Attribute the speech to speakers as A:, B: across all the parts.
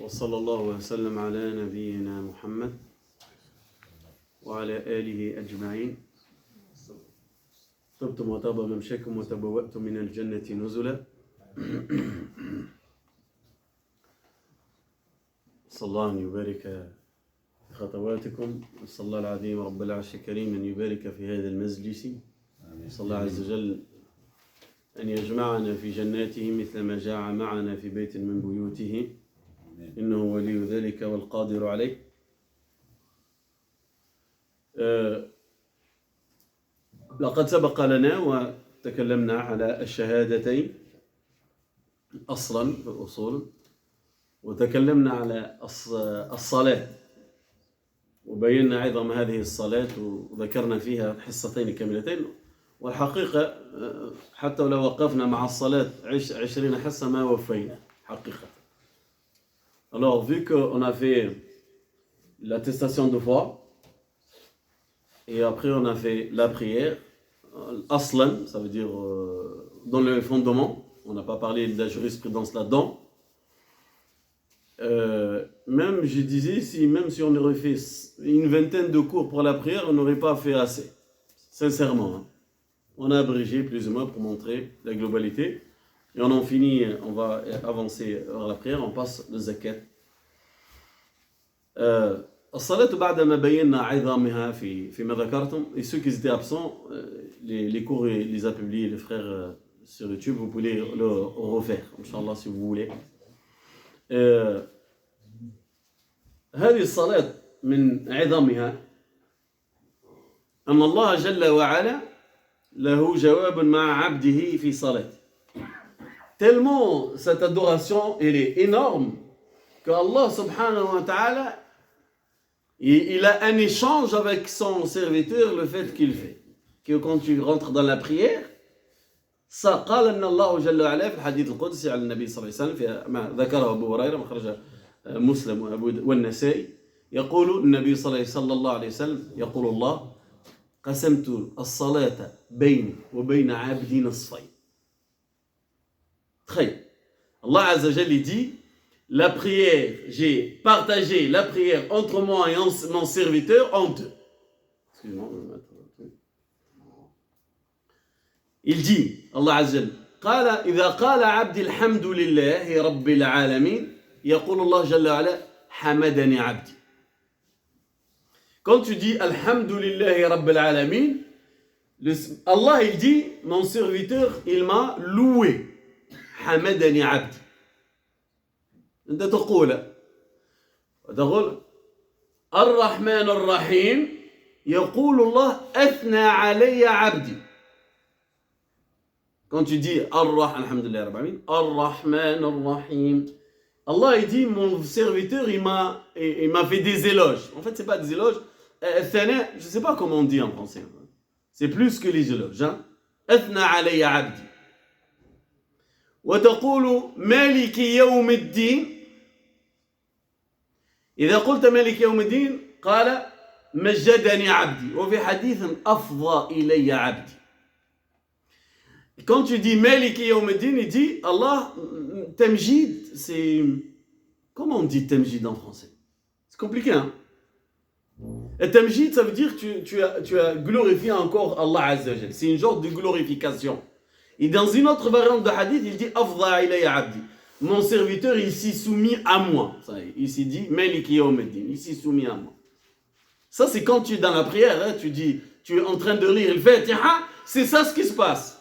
A: وصلى الله وسلم على نبينا محمد وعلى آله أجمعين. طبتم وطاب ممشاكم وتبوأتم من الجنة نزلا. صلى الله أن يبارك في خطواتكم. صلى الله العظيم رب العرش الكريم أن يبارك في هذا المجلس. صلى الله عز وجل أن يجمعنا في جناته مثل ما جاء معنا في بيت من بيوته، إنه ولي ذلك والقادر عليه. لقد سبق لنا وتكلمنا على الشهادتين أصلا في الأصول، وتكلمنا على الصلاة وبينا عظم هذه الصلاة وذكرنا فيها حصتين كاملتين. والحقيقة حتى لو وقفنا مع الصلاة 20 حصة ما وفينا حقيقة. Alors, vu qu'on a fait l'attestation de foi, et après on a fait la prière, aslan, ça veut dire dans le fondement, on n'a pas parlé de la jurisprudence là-dedans. Même, je disais, même si on aurait fait une vingtaine de cours pour la prière, on n'aurait pas fait assez, sincèrement. Hein. On a abrégé plus ou moins pour montrer la globalité. Et on en finit, on va avancer vers la prière, on passe le zakat. الصلاة بعد ما بينا عظامها فيما ذكرتم. Et ceux qui étaient absents, les cours, les a publiés les frères sur YouTube, vous pouvez le refaire, Inch'Allah, si vous voulez. هذه الصلاة من عظامها أن الله جل وعلا له جواب مع عبده في صلاته. Tellement cette adoration elle est énorme que Allah subhanahu wa ta'ala il a un échange avec son serviteur, le fait qu'il fait que quand tu rentres dans la prière ça قال أن الله جل وعلا في الحديث القدسي على النبي صلى الله عليه وسلم ما ذكره أبو هريرة مخرج مسلم والنسائي يقول النبي صلى الله عليه وسلم يقول الله قسمت الصلاة بيني وبين عبدي نصفين. Très. Allah Azza wa Jalla dit la prière, j'ai partagé la prière entre moi et mon serviteur en deux. Excuse-moi, il dit, Allah Azza wa Jalla, قال إذا قال عبدي الحمد لله رب العالمين يقول الله جل وعلا حمدني عبدي. Quand tu dis Alhamdulillahi Rabbil Alamin, Allah il dit mon serviteur il m'a loué. حمدني عبدي. أنت تقول الرحمن الرحيم يقول الله أثنى علي عبدي. Quand tu dis Alhamdulillah Rabbil Alamin, Ar-Rahman Ar-Rahim, Allah il dit mon serviteur il m'a fait des éloges. En fait c'est pas des éloges. Je sais pas comment on dit en français. C'est plus que les éloges. Hein? أثنى علي عبدي. وتقول مالك يوم الدين. إذا قلت مالك يوم الدين قال مجدني عبدي. وفي حديث أفضى إلي عبدي. Quand tu dis مالك يوم الدين, il dit Allah tamjid, c'est comment on dit tamjid en français? C'est compliqué, hein? Et tamjid, ça veut dire que tu as glorifié encore Allah Azza wa Jalla. C'est une genre de glorification. Et dans une autre variante de hadith, il dit Afdha ilayya abdi. Mon serviteur, il s'est soumis à moi. Ça, il s'est dit Maliki yawmiddin. Il s'est soumis à moi. Ça, c'est quand tu es dans la prière, hein, tu dis, tu es en train de lire le Fatiha, c'est ça ce qui se passe.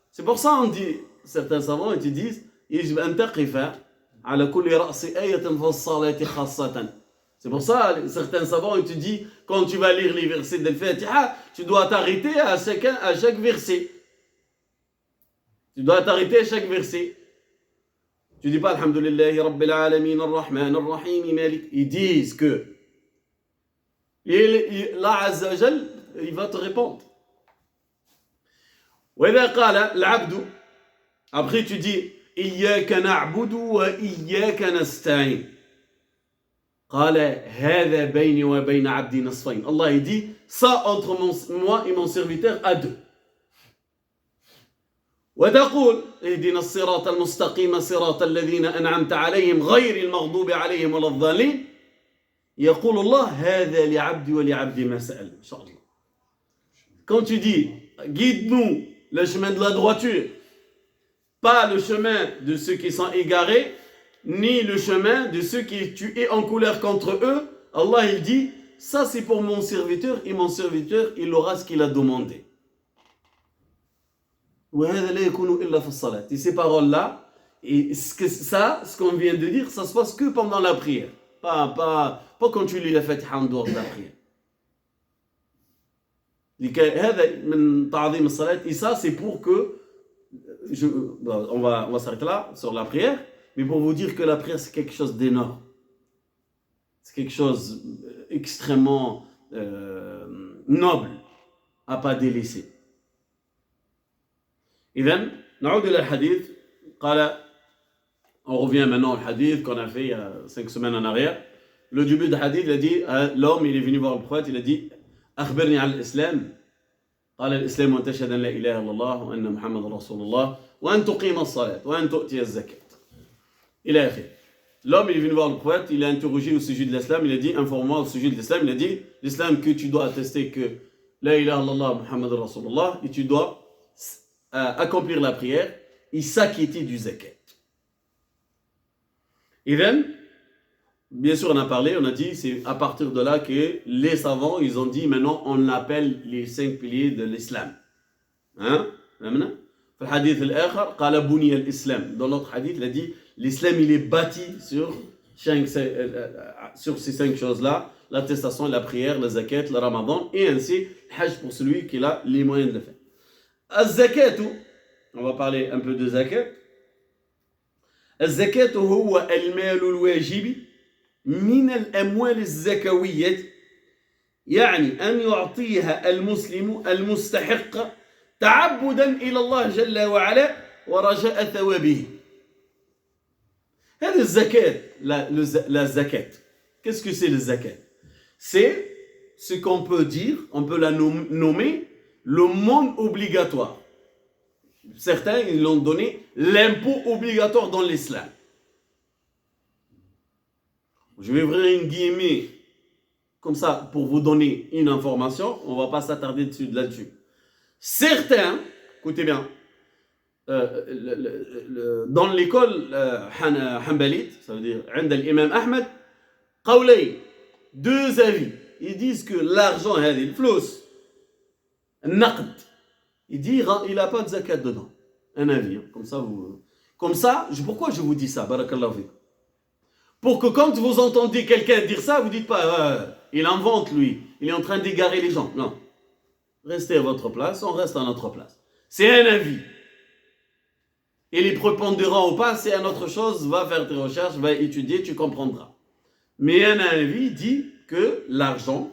A: C'est pour ça on dit, certains savants ils te disent يجب أن تقف على كل رأس آية في الصلاة خاصة. C'est pour ça certains savants ils te disent quand tu vas lire les versets de Fatiha, tu dois t'arrêter à chaque verset. Tu dois t'arrêter à chaque verset. Tu dis pas Alhamdulillahi Rabbil Alamin Ar-Rahman Ar-Rahim Malik. Ils disent que Allah Azza wa Jal, il va te répondre. وإذا قال العبد, après tu dis إياك نعبد وإياك نستعين قال هذا بيني وبين عبدي نصفين. Allah il dit ça entre moi et mon serviteur à deux. وتقول اهدنا الصراط المستقيم صراط الذين أنعمت عليهم غير المغضوب عليهم ولا الضالين يقول الله هذا لعبدي ولعبدي ما سأل إن شاء الله. Quand tu dis guide-nous le chemin de la droiture, pas le chemin de ceux qui sont égarés, ni le chemin de ceux qui tu es en colère contre eux, Allah il dit ça c'est pour mon serviteur et mon serviteur il aura ce qu'il a demandé. Et ces paroles-là, et ce qu'on vient de dire, ça se passe que pendant la prière. Pas quand tu lis la Fatiha en dehors de la prière. Et ça, c'est pour que... on va s'arrêter là, sur la prière, mais pour vous dire que la prière, c'est quelque chose d'énorme. C'est quelque chose extrêmement noble à pas délaisser. إذن نعود إلى الحديث. On revient maintenant au hadith qu'on a fait il y a 5 semaines en arrière. Le début du hadith, il a dit, l'homme il est venu voir le prophète, il a dit أخبرني عن الإسلام. قال الإسلام أن تشهد أن لا إله إلا الله وأن محمد رسول الله وأن تقيم الصلاة وأن تؤتي الزكاة. إلى آخره. L'homme il est venu voir le prophète, il a interrogé au sujet de l'islam, il a dit, informe-moi au sujet de l'islam, il a dit, l'islam que tu dois attester que la ilaha illallah Muhammad Rasulullah et tu dois accomplir la prière et s'acquitter du zakat. Et bien sûr on a parlé, on a dit, c'est à partir de là que les savants, ils ont dit, maintenant on appelle les 5 piliers de l'islam. Hein? Dans le hadith al-akhar, qala buniya al-islam. Dans l'autre hadith, il a dit, l'islam il est bâti sur ces 5 choses-là, l'attestation, la prière, le zakat, le ramadan, et ainsi, le hajj pour celui qui a les moyens de le faire. الزكاة, on va parler un peu de zakat. الزكاة هو المال الواجب من الأموال الزكوية يعني أن يعطيها المسلم المستحق تعبدا إلى الله جل وعلا ورجاء ثوابه. هذه الزكاة la zakat. Qu'est-ce que c'est le zakat? C'est ce qu'on peut dire, on peut la nommer le monde obligatoire. Certains, ils l'ont donné l'impôt obligatoire dans l'islam. Je vais ouvrir une guillemets comme ça pour vous donner une information. On ne va pas s'attarder là-dessus. Certains, écoutez bien, dans l'école hanbalite, ça veut dire عند الإمام أحمد قولين, 2 avis. Ils disent que l'argent, le flous, naqd, il dit il n'a pas de zakat dedans. Un avis, hein. Comme ça, pourquoi je vous dis ça, barakallahu fik? Pour que quand vous entendez quelqu'un dire ça, vous dites pas il invente lui, il est en train d'égarer les gens. Non. Restez à votre place, on reste à notre place. C'est un avis. Il est prépondérant ou pas, c'est une autre chose, va faire tes recherches, va étudier, tu comprendras. Mais un avis dit que l'argent,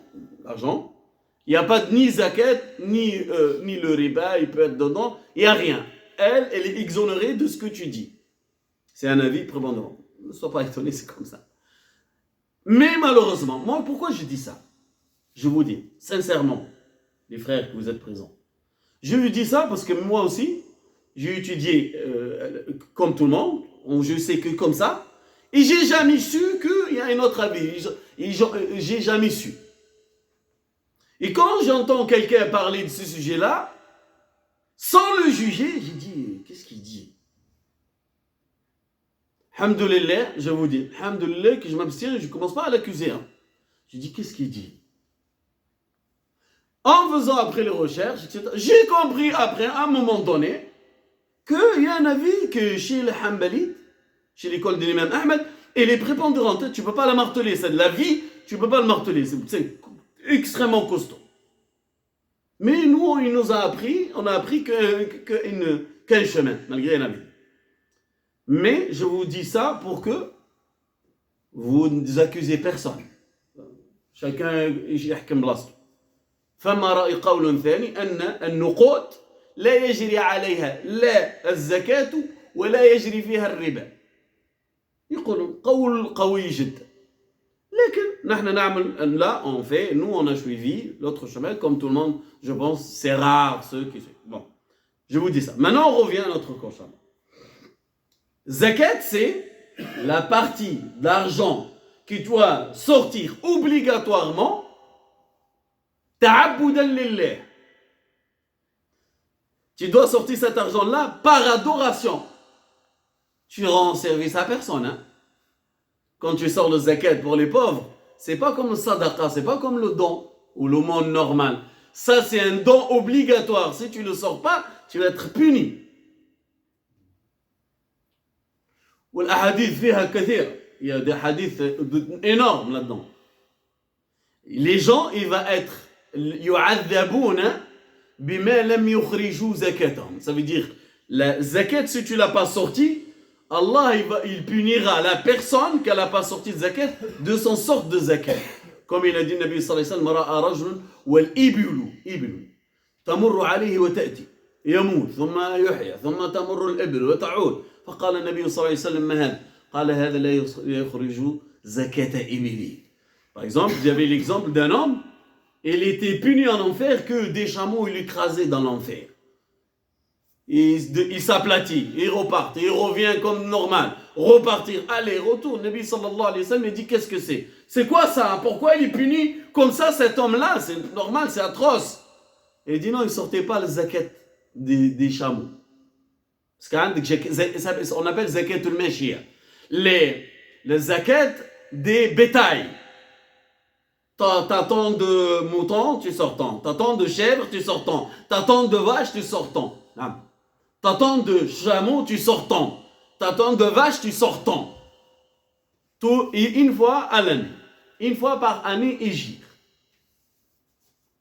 A: il n'y a pas ni zakat, ni le riba, il peut être dedans, il n'y a rien. Elle est exonérée de ce que tu dis. C'est un avis prépondérant. Ne sois pas étonné, c'est comme ça. Mais malheureusement, moi, pourquoi je dis ça? Je vous dis, sincèrement, les frères que vous êtes présents, je vous dis ça parce que moi aussi, j'ai étudié comme tout le monde, je sais que comme ça, et j'ai jamais su qu'il y a un autre avis. J'ai jamais su. Et quand j'entends quelqu'un parler de ce sujet-là, sans le juger, j'ai dit, qu'est-ce qu'il dit? Alhamdulillah, je vous dis, alhamdulillah, que je m'abstiens, je ne commence pas à l'accuser. Hein. Je dis, qu'est-ce qu'il dit? En faisant après les recherches, etc., j'ai compris après, à un moment donné, qu'il y a un avis que chez les Hanbalites, chez l'école de l'imam Ahmed, elle est prépondérante. Tu ne peux pas la marteler. C'est de la vie, tu ne peux pas le marteler. C'est extrêmement costaud. Mais nous, il nous a appris, on a appris qu'un chemin, malgré la vie. Mais je vous dis ça pour que vous n'accusez personne. Chacun يحكم بلاصتو. فما رأي قول ثاني أن النقود لا يجري عليها لا الزكاة ولا يجري فيها الربا. يقولون قول قوي جدا. لكن نحن نعمل là on fait, nous on a suivi l'autre chemin comme tout le monde, je pense, c'est rare ceux qui bon. Je vous dis ça. Maintenant, on revient à notre cochon. Zakat, c'est la partie d'argent qui doit sortir obligatoirement ta'abboudan lillah. Tu dois sortir cet argent-là par adoration. Tu rends service à personne. Hein? Quand tu sors le zakat pour les pauvres, c'est pas comme le sadaqa, c'est pas comme le don ou le monde normal. Ça, c'est un don obligatoire. Si tu ne le sors pas, tu vas être puni. Il y a des hadiths énormes là-dedans. Les gens, ils vont être ça veut dire, la zakat, si tu ne l'as pas sorti, Allah il punira la personne qui n'a pas sorti de zakat de son sort de zakat. Comme il a dit le Nabi sallallahu alayhi wa sallam, ra'a rajulun wal ibilu tamurru alayhi wa ta'ti يموت ثم يحيى ثم تمر الإبل وتعود فقال النبي صلى الله عليه وسلم ما هذا قال هذا لا يخرج زكاة إبله. Par exemple, il y avait l'exemple d'un homme, il était puni en enfer que des chameaux l'écrasaient dans l'enfer. Il s'aplatit, il repart, il revient comme normal, repartir, aller, retour. Nabi sallallahu alayhi wa sallam il dit qu'est-ce que c'est? C'est quoi ça? Pourquoi il est puni comme ça cet homme-là? C'est normal, c'est atroce. Et il dit non, il ne sortait pas le zakat des chameaux. Parce qu'on appelle zakat al-mashia. Le zakat des bétails. T'as tant de moutons, tu sors tant. T'as tant de chèvres, tu sors tant. T'as tant de vaches, tu sors tant. T'as tant de chameaux, tu sors tant. T'as tant de vaches, tu sors tant. Tout, une fois à l'année. Une fois par année et gire.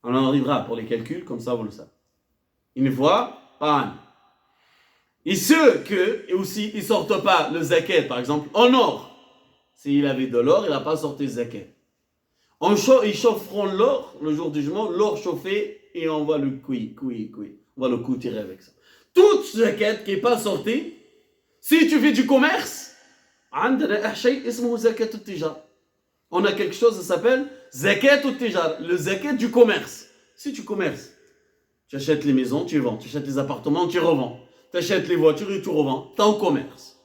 A: On en arrivera pour les calculs, comme ça vous le savez. Une fois par année. Et ceux qui aussi ils sortent pas le zakat, par exemple, en or. S'il avait de l'or, il n'a pas sorti le zakat. Ils chaufferont l'or le jour du jugement, l'or chauffé, et on va le on va le tirer avec ça. Toute zakat qui n'est pas sortie, si tu fais du commerce, on a quelque chose qui s'appelle zakat al-tijar, le zakat du commerce. Si tu commerces, tu achètes les maisons, tu vends, tu achètes les appartements, tu revends, tu achètes les voitures et tu revends, tu es en commerce.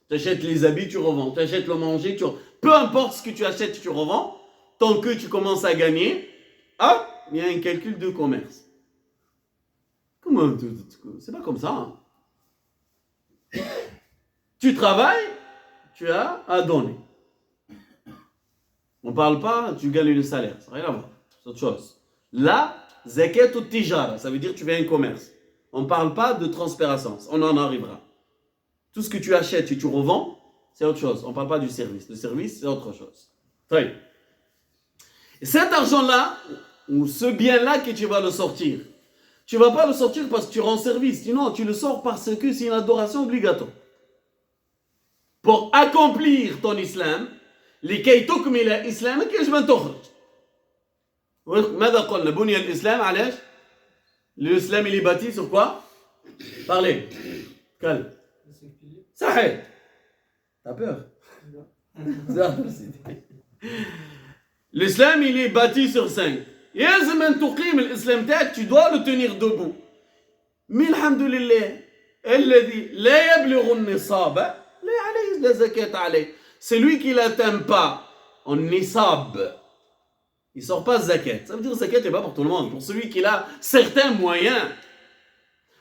A: Tu achètes les habits, tu revends, tu achètes le manger, peu importe ce que tu achètes, tu revends. Tant que tu commences à gagner, il y a un calcul de commerce. Comment? C'est pas comme ça. Hein. Tu travailles, tu as à donner. On ne parle pas, tu gagnes le salaire. Ça n'a rien à voir. C'est autre chose. Là, zakat ou tijara, ça veut dire que tu fais un commerce. On ne parle pas de transpiration. On en arrivera. Tout ce que tu achètes et tu revends, c'est autre chose. On ne parle pas du service. Le service, c'est autre chose. Très bien. Et cet argent-là, ou ce bien-là que tu vas le sortir, tu ne vas pas le sortir parce que tu rends service. Sinon, tu le sors parce que c'est une adoration obligatoire. Pour accomplir ton islam, لكي تكمل إسلامك يجب أن تخرج. ماذا قلنا؟ بني الإسلام علاش؟ L'islam il est bâti sur quoi? Parlez. Calme. صحيح. T'as peur? L'islam il est bâti sur 5. يجب أن تقيم الإسلام تاعك, tu dois le tenir debout. Mais الحمد لله الذي لا يبلغ النصاب لا عليه لا زكاة عليه. Celui qui n'atteint pas en nisab, il ne sort pas zakat. Ça veut dire que zakat n'est pas pour tout le monde. Pour celui qui a certains moyens,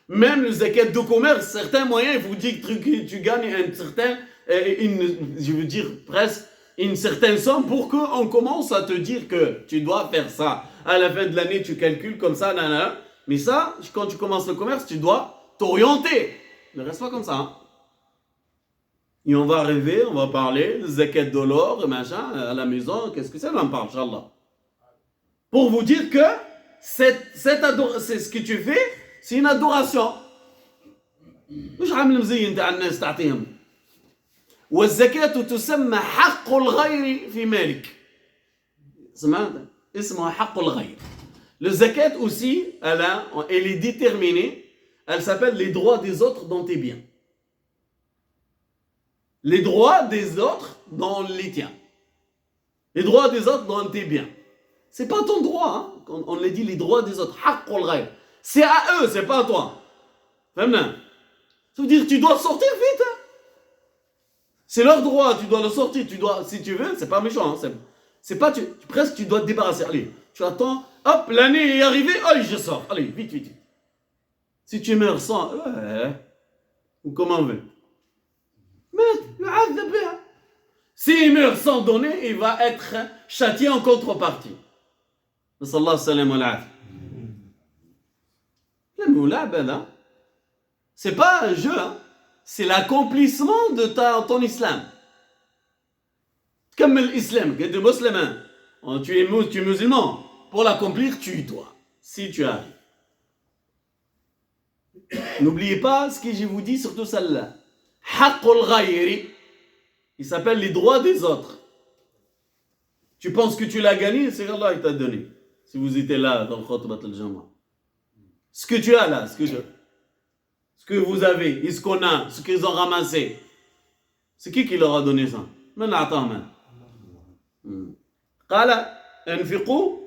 A: même le zakat de commerce, certains moyens, il vous dit que tu gagnes un certain, je veux dire presque une certaine somme pour qu'on commence à te dire que tu dois faire ça. À la fin de l'année, tu calcules comme ça, nanana. Mais ça, quand tu commences le commerce, tu dois t'orienter. Ne reste pas comme ça. Hein. Et on va rêver, on va parler de zakat de l'or, machin, à la maison, qu'est-ce que c'est? On en parle, Inch'Allah. Pour vous dire que c'est ce que tu fais, c'est une adoration. مش عامل مزين تاع الناس تعطيهم. والزكاة تسمى حق الغير في مالك. سمعت؟ اسمها حق الغير. Le zakat aussi, elle est déterminée, elle s'appelle les droits des autres dans tes biens. Les droits des autres dans les tiens. Les droits des autres dans tes biens. C'est pas ton droit, hein? On les dit les droits des autres. C'est à eux, c'est pas à toi. Fahmna. Ça veut dire que tu dois sortir vite. Hein. C'est leur droit, tu dois le sortir. Tu dois, si tu veux, c'est pas méchant. Hein, c'est pas, presque tu dois te débarrasser. Allez, tu attends, hop, l'année est arrivée, allez, je sors. Allez, vite, vite, vite. Si tu meurs sans, ou comment on veut. Mais, s'il meurt sans donner, il va être châtié en contrepartie. Sallallahu alayhi wa sallam. Le moulab, là, c'est pas un jeu, hein. C'est l'accomplissement de ton islam. Comme l'islam, tu es musulman, tu es musulman. Pour l'accomplir, tue-toi, si tu arrives. N'oubliez pas ce que je vous dis, surtout celle-là. Haqqul ghayri, il s'appelle les droits des autres. Tu penses que tu l'as gagné, c'est Allah qui t'a donné. Si vous étiez là dans le khutbat al-jama. Ce que tu as là, ce que vous avez, et ce qu'on a, ce qu'ils ont ramassé, c'est qui leur a donné ça? Man a'tahman. Qala anfiqu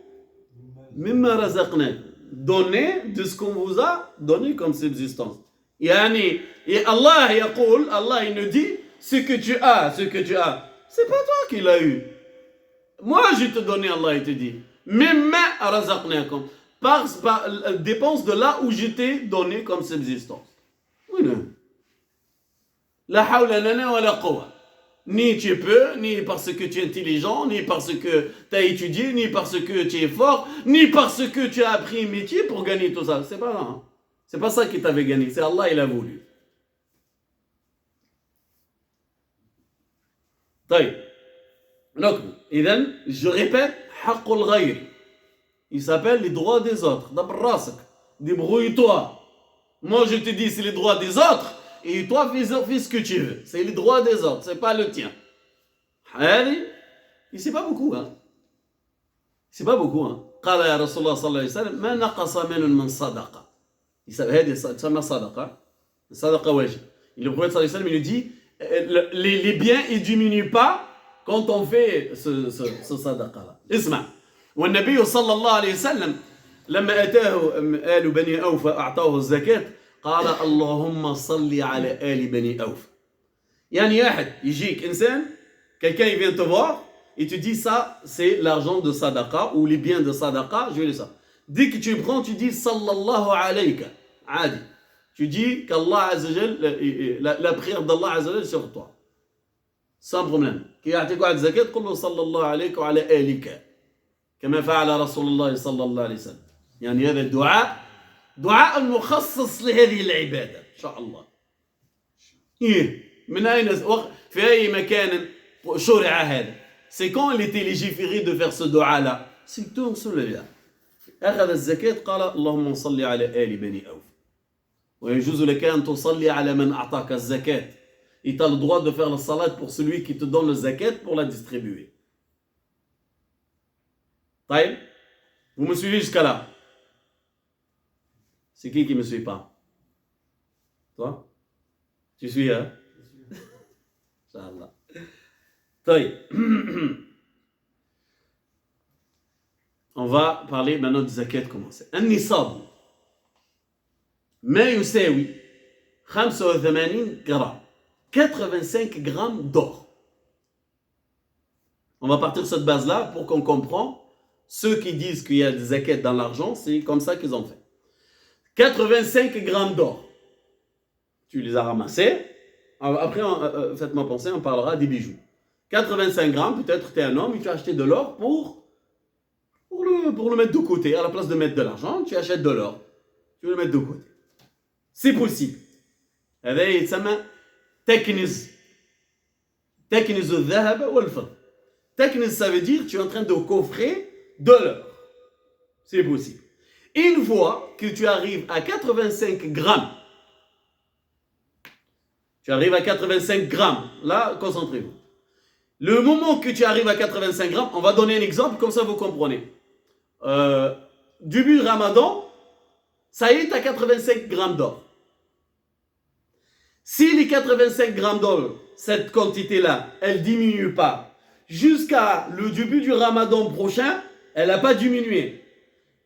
A: mimma razaqnakum. Donnez de ce qu'on vous a donné comme subsistance. Yani, et Allah il nous dit ce que tu as, c'est pas toi qui l'as eu. Moi je te donné, Allah il te dit. Mimma razaqnakum. Par dépense de là où je t'ai donné comme subsistance. Oui, non. La hawla lana wa la quwwa. Ni tu peux, ni parce que tu es intelligent, ni parce que tu as étudié, ni parce que tu es fort, ni parce que tu as appris un métier pour gagner tout ça. C'est pas là. Hein. C'est pas ça qui t'avait gagné. C'est Allah, il a voulu. Donc, je répète, haqqul ghayri. Il s'appelle les droits des autres. Débrouille-toi. Moi, je te dis, c'est les droits des autres. Et toi, fais ce que tu veux. C'est les droits des autres, c'est pas le tien. Et c'est pas beaucoup, hein. C'est pas beaucoup, hein. قال يا رسول الله صلى الله عليه وسلم ما نقص من صدقة. هذه تسمى صدقة. صدقة واجب. Le prophète صلى الله عليه وسلم il lui dit les biens ils diminuent pas quand on fait ce صدقة là. اسمع. والنبي صلى الله عليه وسلم لما أتاه آل بني أوفى أعطاه الزكاة قال اللهم صل على آل بني أوفى. يعني واحد يجيك إنسان quelqu'un il vient te voir et tu dis ça c'est l'argent de sadaqa ou les biens de sadaqa, je vais le ça. Dès que tu prends tu dis sallallahu alayka عادي. Tu dis qu'Allah Azzawajal la prière d'Allah Azzawajal sur toi. Sans problème. كي يعطيك واحد زكاة تقول له صلى الله عليك وعلى آلك كما فعل رسول الله صلى الله عليه وسلم. يعني هذا الدعاء دعاء مخصص لهذه العبادة إن شاء الله. إيه من أين في أي مكان شرع هذا؟ C'est quand il était légiféré de faire ce dua-là? C'est tout celui-là. أخذ الزكاة قال اللهم صل على آل بني أوف. ويجوز لك أن تصلي على من أعطاك الزكاة. Et tu as le droit de faire la salat pour celui qui te donne le zakat pour la distribuer. طيب? Vous me suivez jusqu'à là? C'est qui me suit pas? Toi? Tu suis, hein? Inch'Allah. طيب. On va parler maintenant du zakat commencer. النصاب ما يساوي 85 grammes. 85 grammes d'or. On va partir de cette base-là pour qu'on comprenne. Ceux qui disent qu'il y a des zakat dans l'argent, c'est comme ça qu'ils ont fait. 85 grammes d'or. Tu les as ramassés. Après, faites-moi penser, on parlera des bijoux. 85 grammes, peut-être tu es un homme et tu as acheté de l'or pour le mettre de côté. À la place de mettre de l'argent, tu achètes de l'or. Tu veux le mettre de côté. C'est possible. هذا يتسمى تكنز. تكنز الذهب والفضة. تكنز, ça veut dire tu es en train de coffrer de l'or. C'est possible. Une fois que tu arrives à 85 grammes, là, concentrez-vous. Le moment que tu arrives à 85 grammes, on va donner un exemple, comme ça vous comprenez. Début de Ramadan, ça y est, tu as 85 grammes d'or. Si les 85 grammes d'or, cette quantité-là, elle ne diminue pas jusqu'à le début du Ramadan prochain, elle n'a pas diminué.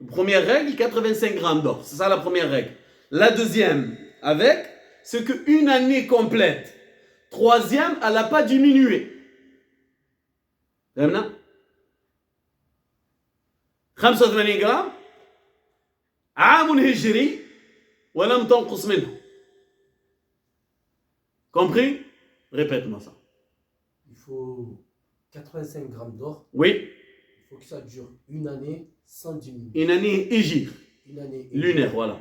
A: Première règle, 85 grammes d'or. C'est ça la première règle. La deuxième avec, c'est qu'une année complète, troisième, elle n'a pas diminué. فهمنا؟ 85 جرام عام هجري ولم تنقص منه. Compris? Répète-moi ça.
B: Il faut 85 grammes d'or.
A: Oui.
B: Il faut que ça dure une année sans diminuer.
A: Une année hégire.
B: Une année
A: lunaire, voilà.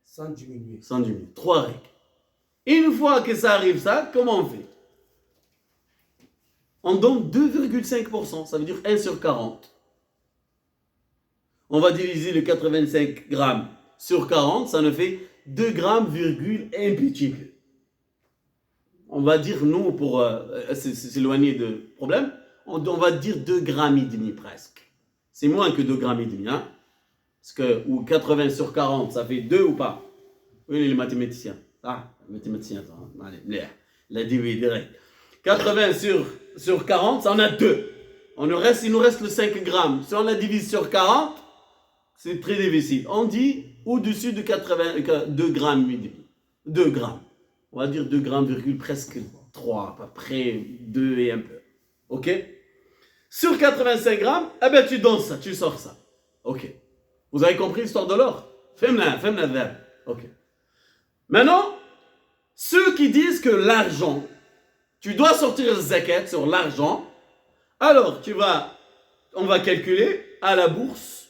B: Sans diminuer.
A: Sans diminuer. 3 règles. Une fois que ça arrive, ça, comment on fait? On donne 2,5%, ça veut dire 1 sur 40. On va diviser le 85 grammes sur 40, ça nous fait 2 grammes, un petit peu. On va dire, nous, pour s'éloigner de problème, on va dire 2 grammes et demi presque. C'est moins que 2 grammes et demi, hein? Parce que, ou 80 sur 40, ça fait 2 ou pas? Oui, les mathématiciens. Ah, les mathématiciens, allez, la division direct. 80 sur 40, ça en a 2. Il nous reste le 5 grammes. Si on la divise sur 40, c'est très difficile. On dit au-dessus de 2 grammes et demi. 2 grammes. On va dire 2 grammes, presque 3, à peu près 2 et un peu. Ok? Sur 85 grammes, eh ben tu donnes ça, tu sors ça. Ok. Vous avez compris l'histoire de l'or? Fais-moi d'ab. Ok. Maintenant, ceux qui disent que l'argent, tu dois sortir le zakat sur l'argent, alors on va calculer à la bourse,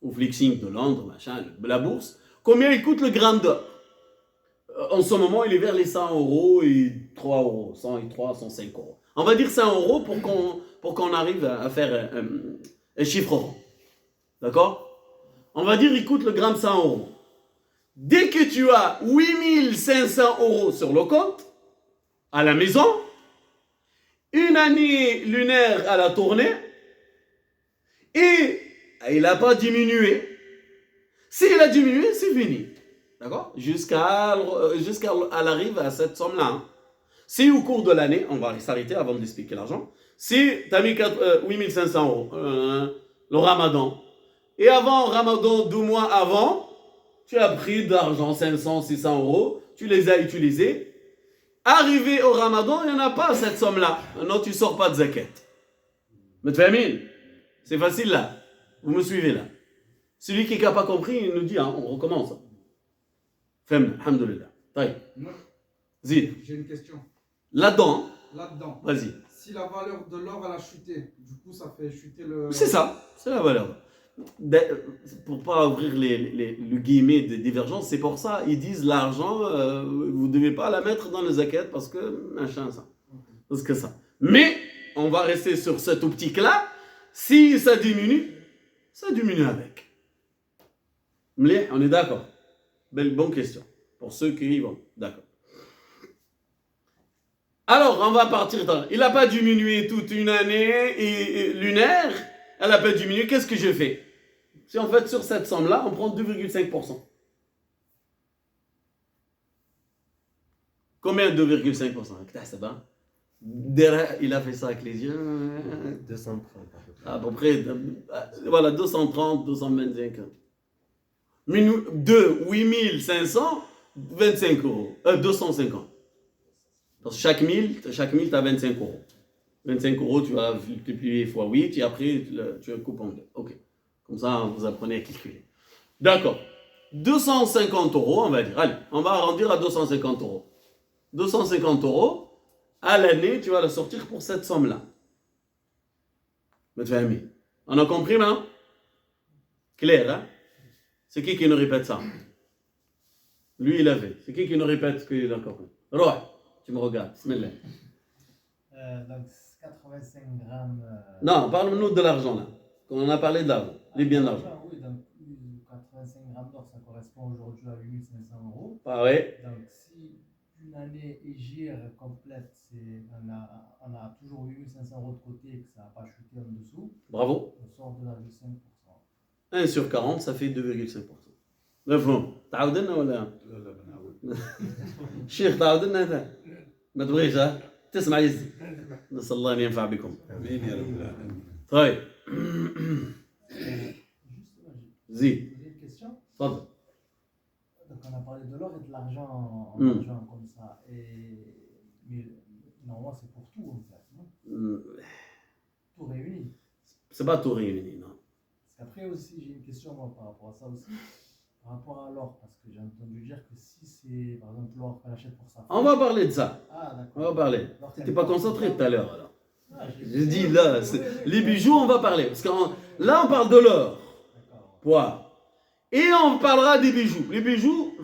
A: au Flexing de Londres, machin, la bourse, combien il coûte le gramme d'or. En ce moment, il est vers les 100 euros et 3 euros, 103, 105 euros. On va dire 100 euros pour qu'on arrive à faire un chiffre rond. D'accord? On va dire il coûte le gramme 100 euros. Dès que tu as 8500 euros sur le compte, à la maison, une année lunaire à la tournée, et il n'a pas diminué. S'il a diminué, c'est fini. D'accord? Jusqu'à l'arrivée à cette somme-là. Hein. Si au cours de l'année, on va s'arrêter avant d'expliquer l'argent, si tu as mis 8500 euros, le ramadan, et avant ramadan, 2 mois avant, tu as pris d'argent, 500, 600 euros, tu les as utilisés. Arrivé au ramadan, il n'y en a pas cette somme-là. Maintenant, tu ne sors pas de zakat. Mais tu fais mine. C'est facile là. Vous me suivez là. Celui qui n'a pas compris, il nous dit, hein, on recommence. Femme, alhamdoulilah. Zid.
C: J'ai une question.
A: Là-dedans. Vas-y.
C: Si la valeur de l'or elle a chuté, du coup ça fait chuter le.
A: C'est ça, c'est la valeur. Pour ne pas ouvrir le guillemet de divergence, c'est pour ça ils disent l'argent, vous ne devez pas la mettre dans les zakat parce que machin ça. Parce que ça. Mais on va rester sur cette optique-là. Si ça diminue avec. Mais on est d'accord. Bonne question. Pour ceux qui y vont. D'accord. Alors, on va partir dans... Il n'a pas diminué toute une année lunaire. Elle n'a pas diminué. Qu'est-ce que je fais? Si en fait, sur cette somme-là, on prend 2,5%. Combien 2,5%? C'est bon. Il a fait ça avec les yeux.
B: 230
A: à peu près. Voilà, 230, 225. 8500, 25 euros. 250. Parce que chaque 1000, tu as 25 euros. 25 euros, tu vas multiplier x 8 et après, tu coupes en deux. Ok. Comme ça, vous apprenez à calculer. D'accord. 250 euros, on va dire. Allez, on va arrondir à 250 euros. 250 euros, à l'année, tu vas la sortir pour cette somme-là. Mais tu vas aimer. On a compris maintenant? Clair, hein? C'est qui nous répète ça? Lui, il avait. C'est qui nous répète ce qu'il a compris? Roy, tu me regardes. Bismillah.
D: Donc 85 grammes.
A: Non, parle-nous de l'argent là. Quand on a parlé de l'argent, les biens d'argent.
D: Oui, donc 85 grammes d'or, ça correspond aujourd'hui à 8500 euros.
A: Ah ouais.
D: Donc si une année égir complète, on a toujours 8500 euros de côté et que ça n'a pas chuté en dessous.
A: Bravo.
D: On sort 2,5%.
A: 1 sur 40, ça fait 2,5%. مفهوم تعودنا ولا
C: لا بنعود.
A: شيخ تعودنا انت ما تبغيش ها تسمع يزي نسال الله ان ينفع بكم
C: امين يا رب العالمين.
A: طيب
D: Justement,
A: زيد
D: j'ai une question.
A: تفضل.
D: Donc on on a parlé de l'or et de l'argent
A: Hmm.
D: argent comme ça. Mais normalement, c'est pour tout en fait, non? Tout réuni.
A: C'est pas tout réuni, non.
D: Parce qu'après aussi, j'ai une question moi, par rapport à ça aussi. Par rapport à l'or, parce que j'ai entendu dire que si c'est par exemple l'or qu'on achète pour sa
A: On va parler de ça.
D: Ah, d'accord.
A: On va parler.
D: L'or,
A: T'étais pas concentré tout à l'heure, alors.
D: Ah,
A: J'ai dit là, les bijoux, on va parler. Parce que là, on parle de l'or.
D: D'accord.
A: Poids. Et on parlera des bijoux. Les bijoux,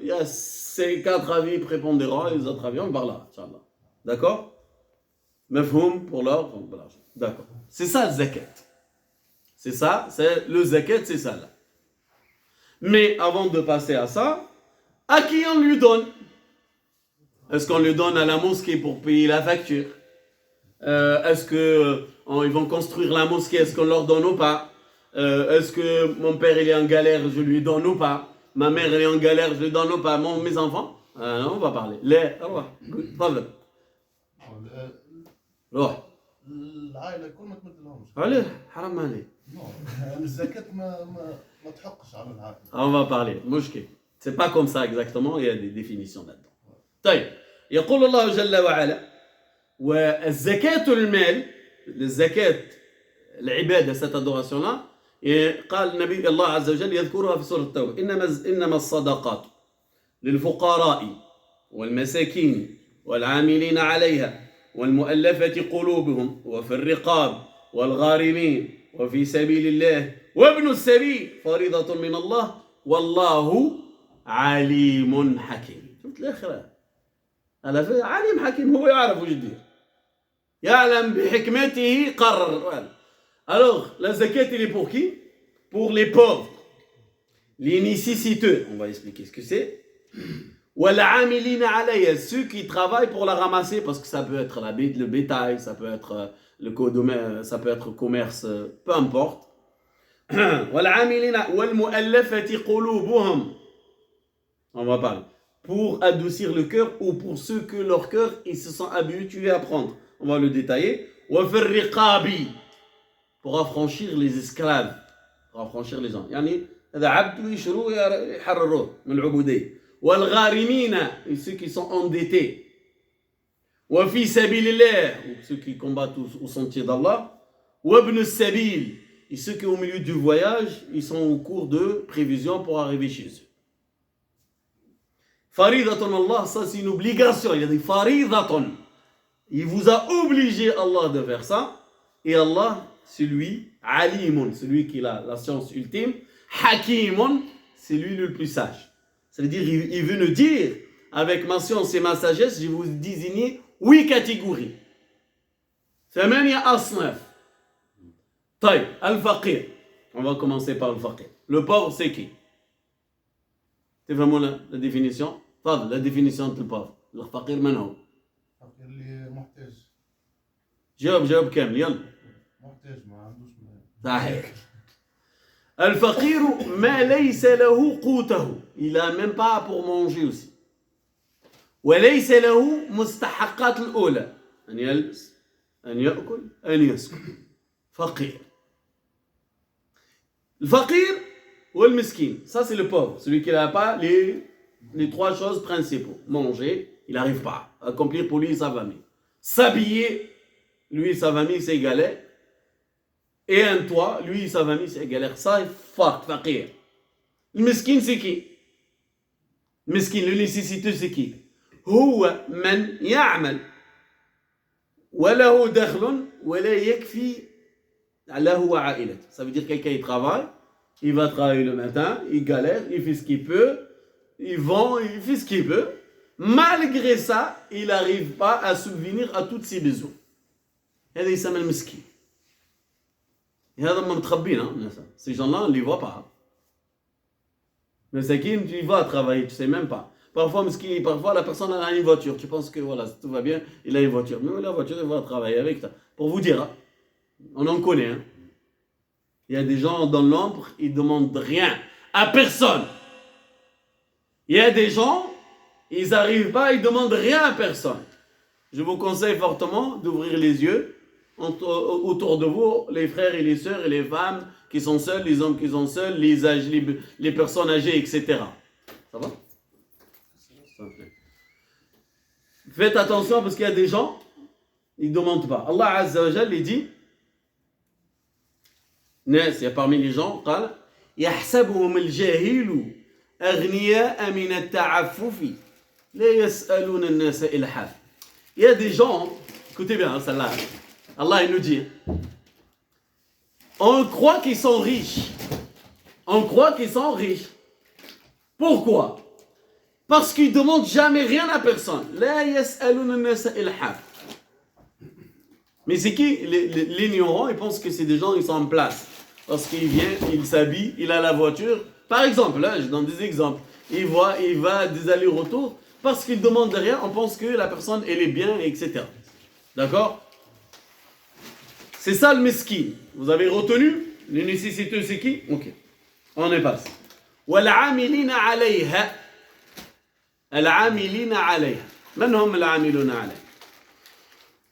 A: il y a ces 4 avis prépondérants et les autres avis, on parlera, Inch'Allah. D'accord? Mafhoum pour l'or, pour l'argent. D'accord. C'est ça le zakat. C'est ça, c'est le zakat, c'est ça là. Mais avant de passer à ça, à qui on lui donne? Est-ce qu'on lui donne à la mosquée pour payer la facture? Est-ce qu'ils vont construire la mosquée? Est-ce qu'on leur donne ou pas? Est-ce que mon père il est en galère, je lui donne ou pas? Ma mère elle est en galère, je lui donne ou pas? Mes enfants? On va parler. روح.
E: العائله الكل ما تمدلهمش.
A: عليه حرام عليك.
E: الزكاه ما تحقش على العائله.
A: On va parler. مشكل. C'est pas comme ça exactement, il y a des définitions là-dedans. طيب. يقول الله جل وعلا والزكاة المال الزكاة العبادة cette adoration là قال النبي الله عز وجل يذكرها في سورة التوبة إنما الصدقات للفقراء والمساكين والعاملين عليها والمؤلفة قلوبهم وفي الرقاب والغارمين وفي سبيل الله وابن السبيل فريضة من الله والله عليم حكيم. شفت الآخرة هذا عليم حكيم هو يعرف وش يدير يعلم بحكمته قرر. Alors la zakat elle est pour qui? Pour les pauvres, les nécessiteux, on va expliquer ce que c'est. Wal'amilina alayha, ceux qui travaillent pour la ramasser, parce que ça peut être le bétail, ça peut être ça peut être commerce, peu importe. Wal'amilina walmu'allafati qulubuhum, on va parler pour adoucir le cœur ou pour ceux que leur cœur ils se sont habitués à prendre, on va le détailler. Wa fir riqabi, pour affranchir les esclaves, pour affranchir les gens. يعني هذا عبد يشروه يحرروه من العبودية. والغارمين, ceux qui sont endettés. وفي سبيل الله, ceux qui combattent au sentier d'Allah. وابن السبيل, et ceux qui au milieu du voyage, ils sont au cours de prévision pour arriver chez eux. فريضة Allah, ça c'est une obligation. Il a dit فريضة. Il vous a obligé Allah de faire ça. Et Allah, celui, alimun, celui qui a la science ultime, hakimun, c'est lui le plus sage. Ça veut dire, il veut nous dire, avec ma science et ma sagesse, je vais vous désigner 8 catégories. 8 أصناف. طيب, al-faqir. On va commencer par le faqir. Le pauvre, c'est qui? C'est vraiment la définition. La définition de pauvre. Le faqir, من هو؟
E: فقير اللي محتاج.
A: جاوب كامل يلا.
E: محتاج ما عندوش
A: صحيح. الفقير ما ليس له قوته. Il n'a même pas pour manger aussi. وليس له مستحقات الأولى. أن يلبس، أن يأكل، أن يسكن. فقير. الفقير والمسكين. Ça c'est le pauvre. Celui qui n'a pas les 3 choses principaux. Manger, il n'arrive pas à accomplir pour lui sa famille. S'habiller, lui sa famille c'est galère. Et un toit, lui sa famille c'est galère. Ça est faqir. Le miskin c'est qui? Le miskin, le nécessiteux c'est qui? هو من يعمل وله دخل ولا يكفي له وعائلته. Ça veut dire quelqu'un il travaille, il va travailler le matin, il galère, il fait ce qu'il peut, il vend, il fait ce qu'il peut. Malgré ça, il n'arrive pas à subvenir à tous ses besoins. هذا يسمى المسكين. هذا ما متخبين الناس. Ces gens-là, on ne les voit pas. Le sakin, tu y vas travailler, tu ne sais même pas. Parfois, la personne a une voiture. Tu penses que voilà, tout va bien, il a une voiture. Mais la voiture, il va travailler avec ça. Pour vous dire, hein, on en connaît. Hein. Il y a des gens dans l'ombre, ils ne demandent rien à personne. Il y a des gens, ils n'arrivent pas, ils ne demandent rien à personne. Je vous conseille fortement d'ouvrir les yeux autour de vous, les frères et les sœurs et les femmes qui sont seuls, les hommes qui sont seuls, les personnes âgées, etc. Ça va? Faites attention parce qu'il y a des gens, ils ne demandent pas. Allah Azza wa Jal, il dit, il y a parmi les gens, قال يحسبهم الجاهل أغنياء من التعفف لا يسألون الناس إلحاف. Il y a des gens, écoutez bien, celle-là, Allah il nous dit, on croit qu'ils sont riches. On croit qu'ils sont riches. Pourquoi? Parce qu'ils ne demandent jamais rien à personne. لا يسألون الناس إلحاف. Mais c'est qui l'ignorant? Il pense que c'est des gens qui sont en place. Parce qu'il vient, il s'habille, il a la voiture. Par exemple, là, je donne des exemples. Il va des allers-retours. Parce qu'il ne demande rien, on pense que la personne, elle est bien, etc. D'accord? C'est ça le mesquin. Vous avez retenu? Le nécessiteux, c'est qui? Ok. On y passe. وَالْعَامِلِينَ عَلَيْهَا. العاملين عليها. من هم العاملون عليها؟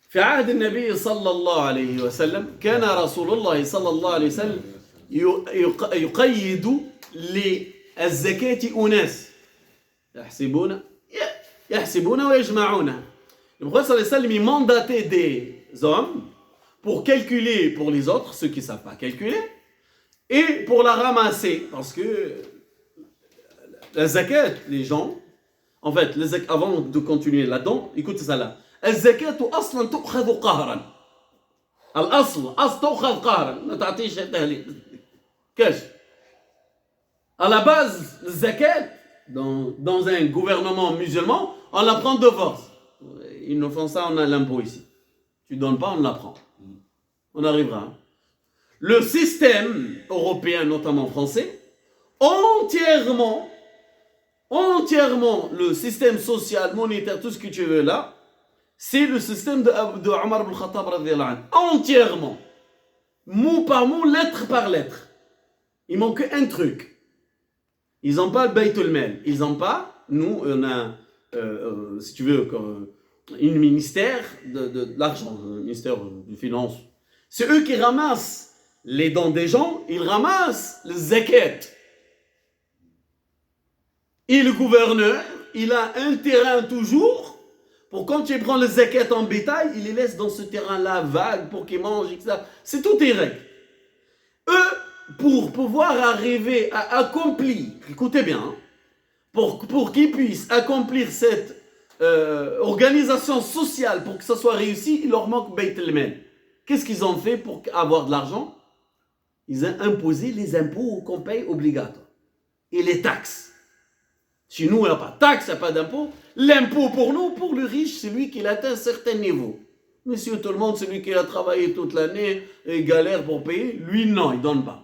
A: في عهد النبي صلى الله عليه وسلم كان رسول الله صلى الله عليه وسلم يقيد للزكاة أناس يحسبون ويجمعون. Le prophète صلى الله عليه وسلم il mandatait des hommes pour calculer pour les autres, ceux qui ne savent pas calculer, et pour la ramasser. Parce que la zakat, les gens, en fait, avant de continuer là-dedans, écoutez ça là. الزكاة أصلا تؤخذ قهرا. الأصل تؤخذ قهرا. ما تعطيش تهليل. كاش. À la base, la zakat, dans un gouvernement musulman, on la prend de force. Ils nous font ça, on a l'impôt ici. Tu donnes pas, on la prend. On arrivera. Hein. Le système européen, notamment français, entièrement, le système social, monétaire, tout ce que tu veux là, c'est le système de Omar ibn Khattab radiyallahu anhu. Entièrement. Mot par mot, lettre par lettre. Il manque un truc. Ils n'ont pas le Baytul Mal. Ils n'ont pas, nous, on a, si tu veux, un ministère de l'argent, un ministère des finances. C'est eux qui ramassent les dons des gens, ils ramassent le zakat. Et le gouverneur, il a un terrain toujours, pour quand tu prends le zakat en bétail, il les laisse dans ce terrain-là vague pour qu'ils mangent, etc. C'est tout des règles. Eux, pour pouvoir arriver à accomplir, écoutez bien, hein, pour qu'ils puissent accomplir cette organisation sociale, pour que ça soit réussi, il leur manque Beit el-Mal. Qu'est-ce qu'ils ont fait pour avoir de l'argent? Ils ont imposé les impôts qu'on paye obligatoires. Et les taxes. Chez nous, il n'y a pas de taxes, il n'y a pas d'impôt. L'impôt pour nous, pour le riche, c'est lui qui atteint un certain niveau. Monsieur tout le monde, celui qui a travaillé toute l'année et galère pour payer, lui non, il ne donne pas.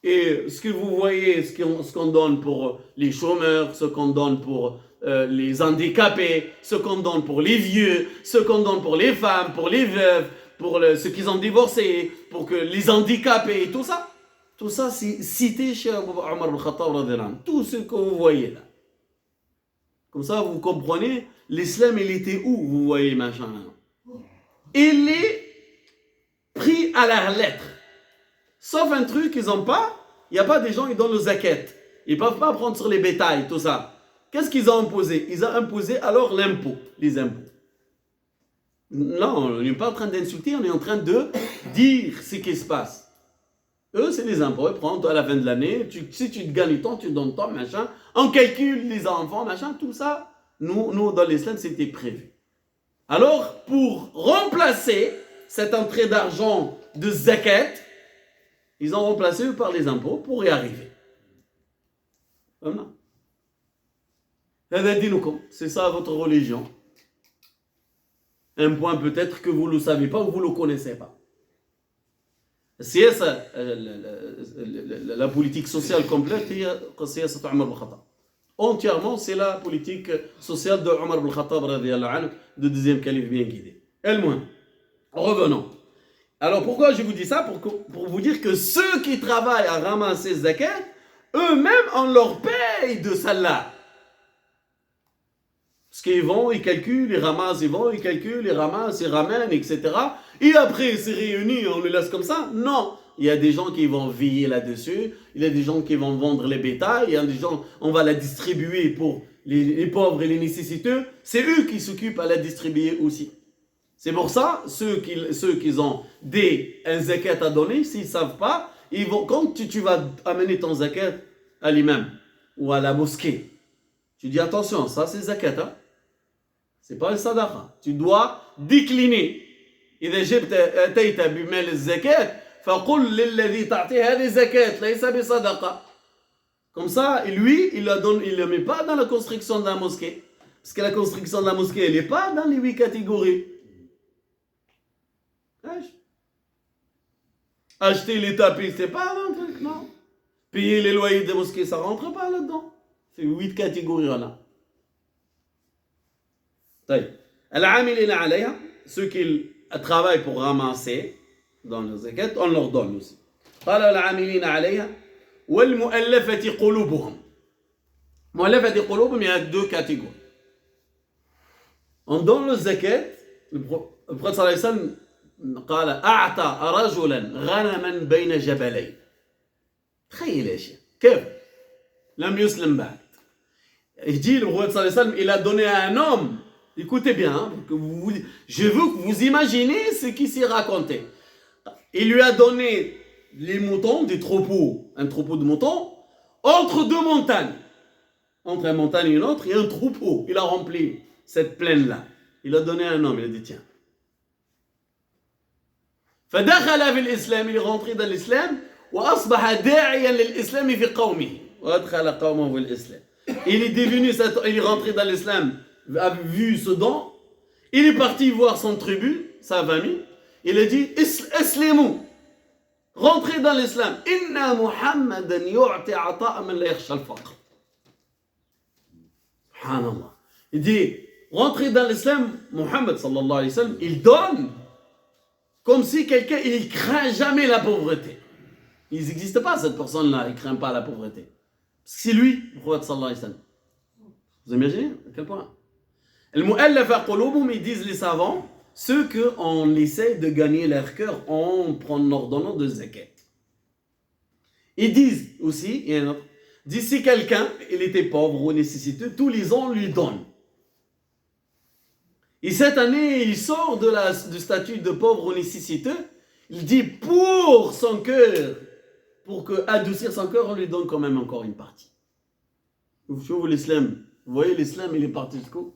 A: Et ce que vous voyez, ce qu'on donne pour les chômeurs, ce qu'on donne pour les handicapés, ce qu'on donne pour les vieux, ce qu'on donne pour les femmes, pour les veuves, pour ceux qui ont divorcé, pour que les handicapés, tout ça c'est cité chez Omar ibn Khattab radhiyallahu anhu. Tout ce que vous voyez là. Comme ça, vous comprenez, l'islam, il était où, vous voyez, machin. Il est pris à la lettre. Sauf un truc qu'ils n'ont pas, il n'y a pas des gens qui donnent le zakat. Ils ne peuvent pas prendre sur les bétails, tout ça. Qu'est-ce qu'ils ont imposé? Ils ont imposé alors l'impôt, les impôts. Non, on n'est pas en train d'insulter, on est en train de dire ce qui se passe. Eux, c'est les impôts. Ils prennent à la fin de l'année, si tu te gagnes tant, tu donnes tant, machin. On calcule les enfants, machin, tout ça. Nous dans l'islam, c'était prévu. Alors, pour remplacer cette entrée d'argent de zakat, ils ont remplacé par les impôts pour y arriver. Voilà. C'est ça votre religion. Un point peut-être que vous ne le savez pas ou vous ne le connaissez pas. La politique sociale complète, c'est Omar ibn Khattab. Entièrement, c'est la politique sociale de Omar ibn Khattab, de deuxième calife bien guidé. Elle-même. Revenons. Alors pourquoi je vous dis ça? Pour vous dire que ceux qui travaillent à ramasser zakat, eux-mêmes, on leur paye de celle-là. Parce qu'ils vont, ils calculent, ils ramassent, ils vont, ils calculent, ils ramassent, ils ramènent, etc. Et après, c'est réuni, on les laisse comme ça? Non. Il y a des gens qui vont veiller là-dessus, il y a des gens qui vont vendre les bétails, il y a des gens, on va la distribuer pour... les pauvres et les nécessiteux, c'est eux qui s'occupent à la distribuer aussi. C'est pour ça, ceux qui ont un zakat à donner, s'ils ne savent pas, quand tu vas amener ton zakat à l'imam ou à la mosquée, tu dis attention, ça c'est zakat, hein? C'est pas le sadaqa. Tu dois décliner. إذا جبت أتيت بمال الزكاة فقل للذي تعطيه هذه زكاة ليس بصدقة. Comme ça, lui, il le met pas dans la construction de la mosquée. Parce que la construction de la mosquée, elle n'est pas dans les 8 catégories. Acheter les tapis, c'est pas un truc, non. Payer les loyers des mosquées, ça rentre pas là-dedans. C'est 8 catégories, là. Al-amilina alayha, ceux qui travaillent pour ramasser dans le zakat, on leur donne aussi. قال العاملين عليها والمؤلفة قلوبهم. مؤلفة قلوبهم, il y a 2 catégories. On donne le zakat, le prophète sallallahu alayhi wa sallam قال أعطى رجلا غنما بين جبلين. تخيل يا شيخ كيف لم يسلم بعد. Il dit, le prophète sallallahu alayhi wa sallam, il a donné à un homme. Écoutez bien, hein, je veux que vous imaginez ce qui s'est raconté. Il lui a donné les moutons, des troupeaux, un troupeau de moutons, entre 2 montagnes. Entre une montagne et une autre, il y a un troupeau. Il a rempli cette plaine-là. Il a donné à un homme, il a dit tiens. فدخل في الإسلام, il est rentré dans l'islam, وأصبح داعيا للإسلام في قومه وأدخل قومه في الإسلام. Il est rentré dans l'islam, a vu ce don, il est parti voir son tribu, sa famille, il a dit Islimu, rentrez dans l'islam. Inna Muhammadan yu'ti ata'a man la yakhsha al-faqr. Subhanallah. Il dit rentrez dans l'islam, Muhammad sallallahu alayhi wa sallam, il donne comme si quelqu'un, il craint jamais la pauvreté. Il n'existe pas cette personne-là, il ne craint pas la pauvreté. Parce que c'est lui, le prophète sallallahu alayhi wa sallam. Vous imaginez à quel point? Al-mu'allafa qulubuhum, ils disent les savants, ceux qu'on essaie de gagner leur cœur en leur donnant de zakat. Ils disent aussi, il y a un autre, disent si quelqu'un, il était pauvre ou nécessiteux, tous les ans on lui donne. Et cette année, il sort du statut de pauvre ou nécessiteux, il dit pour son cœur, pour adoucir son cœur, on lui donne quand même encore une partie. Vous voyez l'islam, l'islam, il est parti jusqu'où?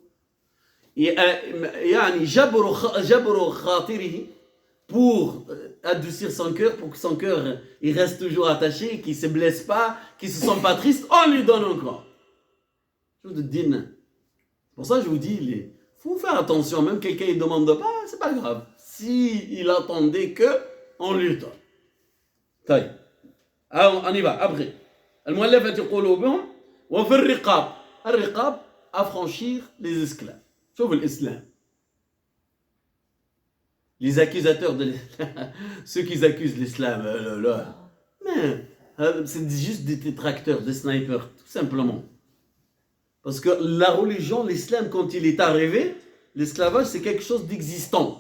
A: يعني جبر خاطره, pour adoucir son cœur, pour que son cœur il reste toujours attaché, qu'il ne se blesse pas, qu'il ne se sent pas triste, on lui donne encore. Chose de din. Pour ça je vous dis, il faut faire attention, même quelqu'un ne demande pas, c'est pas grave. Si il attendait que, on lui donne. طيب. Alors, on y va, après. المؤلفة قلوبهم وفي الرقاب. الرقاب, affranchir les esclaves. Sauf l'islam. Les accusateurs de ceux qui accusent l'islam, mais c'est juste des détracteurs, des snipers, tout simplement. Parce que la religion, l'islam, quand il est arrivé, l'esclavage c'est quelque chose d'existant.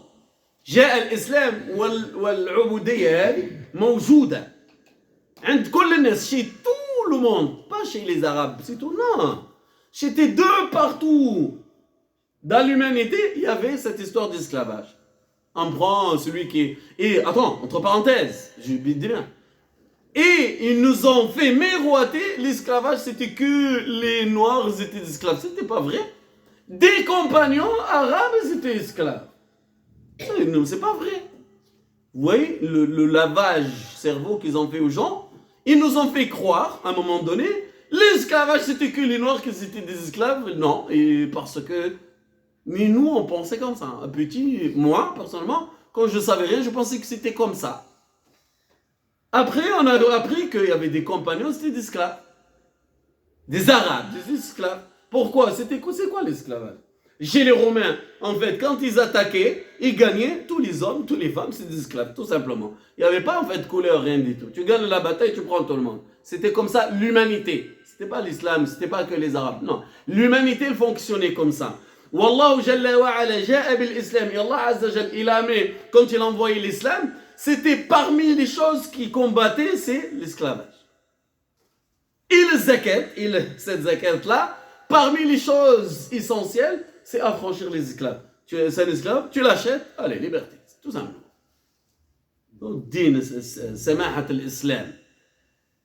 A: جاء الإسلام والعبودية هذه موجودة عند كل الناس, chez tout le monde, pas chez les Arabes, c'est tout, non, c'était de partout. Dans l'humanité, il y avait cette histoire d'esclavage. On prend celui qui... Et attends, entre parenthèses, je dis bien. Et ils nous ont fait miroiter, l'esclavage, c'était que les Noirs étaient esclaves. C'était pas vrai. Des compagnons arabes étaient esclaves. C'est pas vrai. Vous voyez, le lavage cerveau qu'ils ont fait aux gens, ils nous ont fait croire, à un moment donné, l'esclavage, c'était que les Noirs qui étaient des esclaves. Non, et parce que... Mais nous, on pensait comme ça. Un petit, moi, personnellement, quand je savais rien, je pensais que c'était comme ça. Après, on a appris qu'il y avait des compagnons, c'était des esclaves. Des Arabes, des esclaves. Pourquoi? C'est quoi l'esclavage? Chez les Romains, en fait, quand ils attaquaient, ils gagnaient, tous les hommes, toutes les femmes, c'est des esclaves, tout simplement. Il n'y avait pas, en fait, couleur, rien du tout. Tu gagnes la bataille, tu prends tout le monde. C'était comme ça, l'humanité. C'était pas l'islam, c'était pas que les Arabes. Non. L'humanité, elle fonctionnait comme ça. Wallahu Jalla wa Ala ja'a bil Islam. Et Allah Azza Jal, il a mis, quand il a envoyé l'islam, c'était parmi les choses qui combattaient, c'est l'esclavage. Et le zakat, cette zakat-là, parmi les choses essentielles, c'est affranchir les esclaves. Tu es un esclave, tu l'achètes, allez, liberté. C'est tout simplement. Donc, din, samahat al-islam.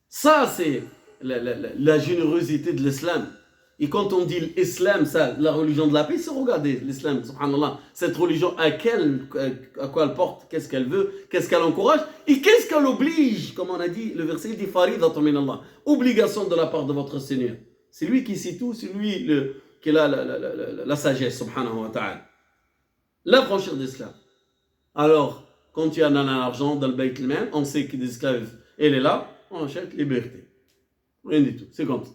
A: Ça, c'est la générosité de l'islam. Et quand on dit l'islam, ça, la religion de la paix, c'est regardez l'islam, subhanallah, cette religion, à quoi elle porte, qu'est-ce qu'elle veut, qu'est-ce qu'elle encourage, et qu'est-ce qu'elle oblige, comme on a dit, le verset dit faridatun min Allah, obligation de la part de votre Seigneur. C'est lui qui sait tout, c'est lui qui a la sagesse, subhanahu wa ta'ala. L'affranchir d'esclaves. Alors, quand il y en a l'argent dans le Bayt al-Mal, on sait que des esclaves, elle est là, on achète liberté. Rien du tout, c'est comme ça.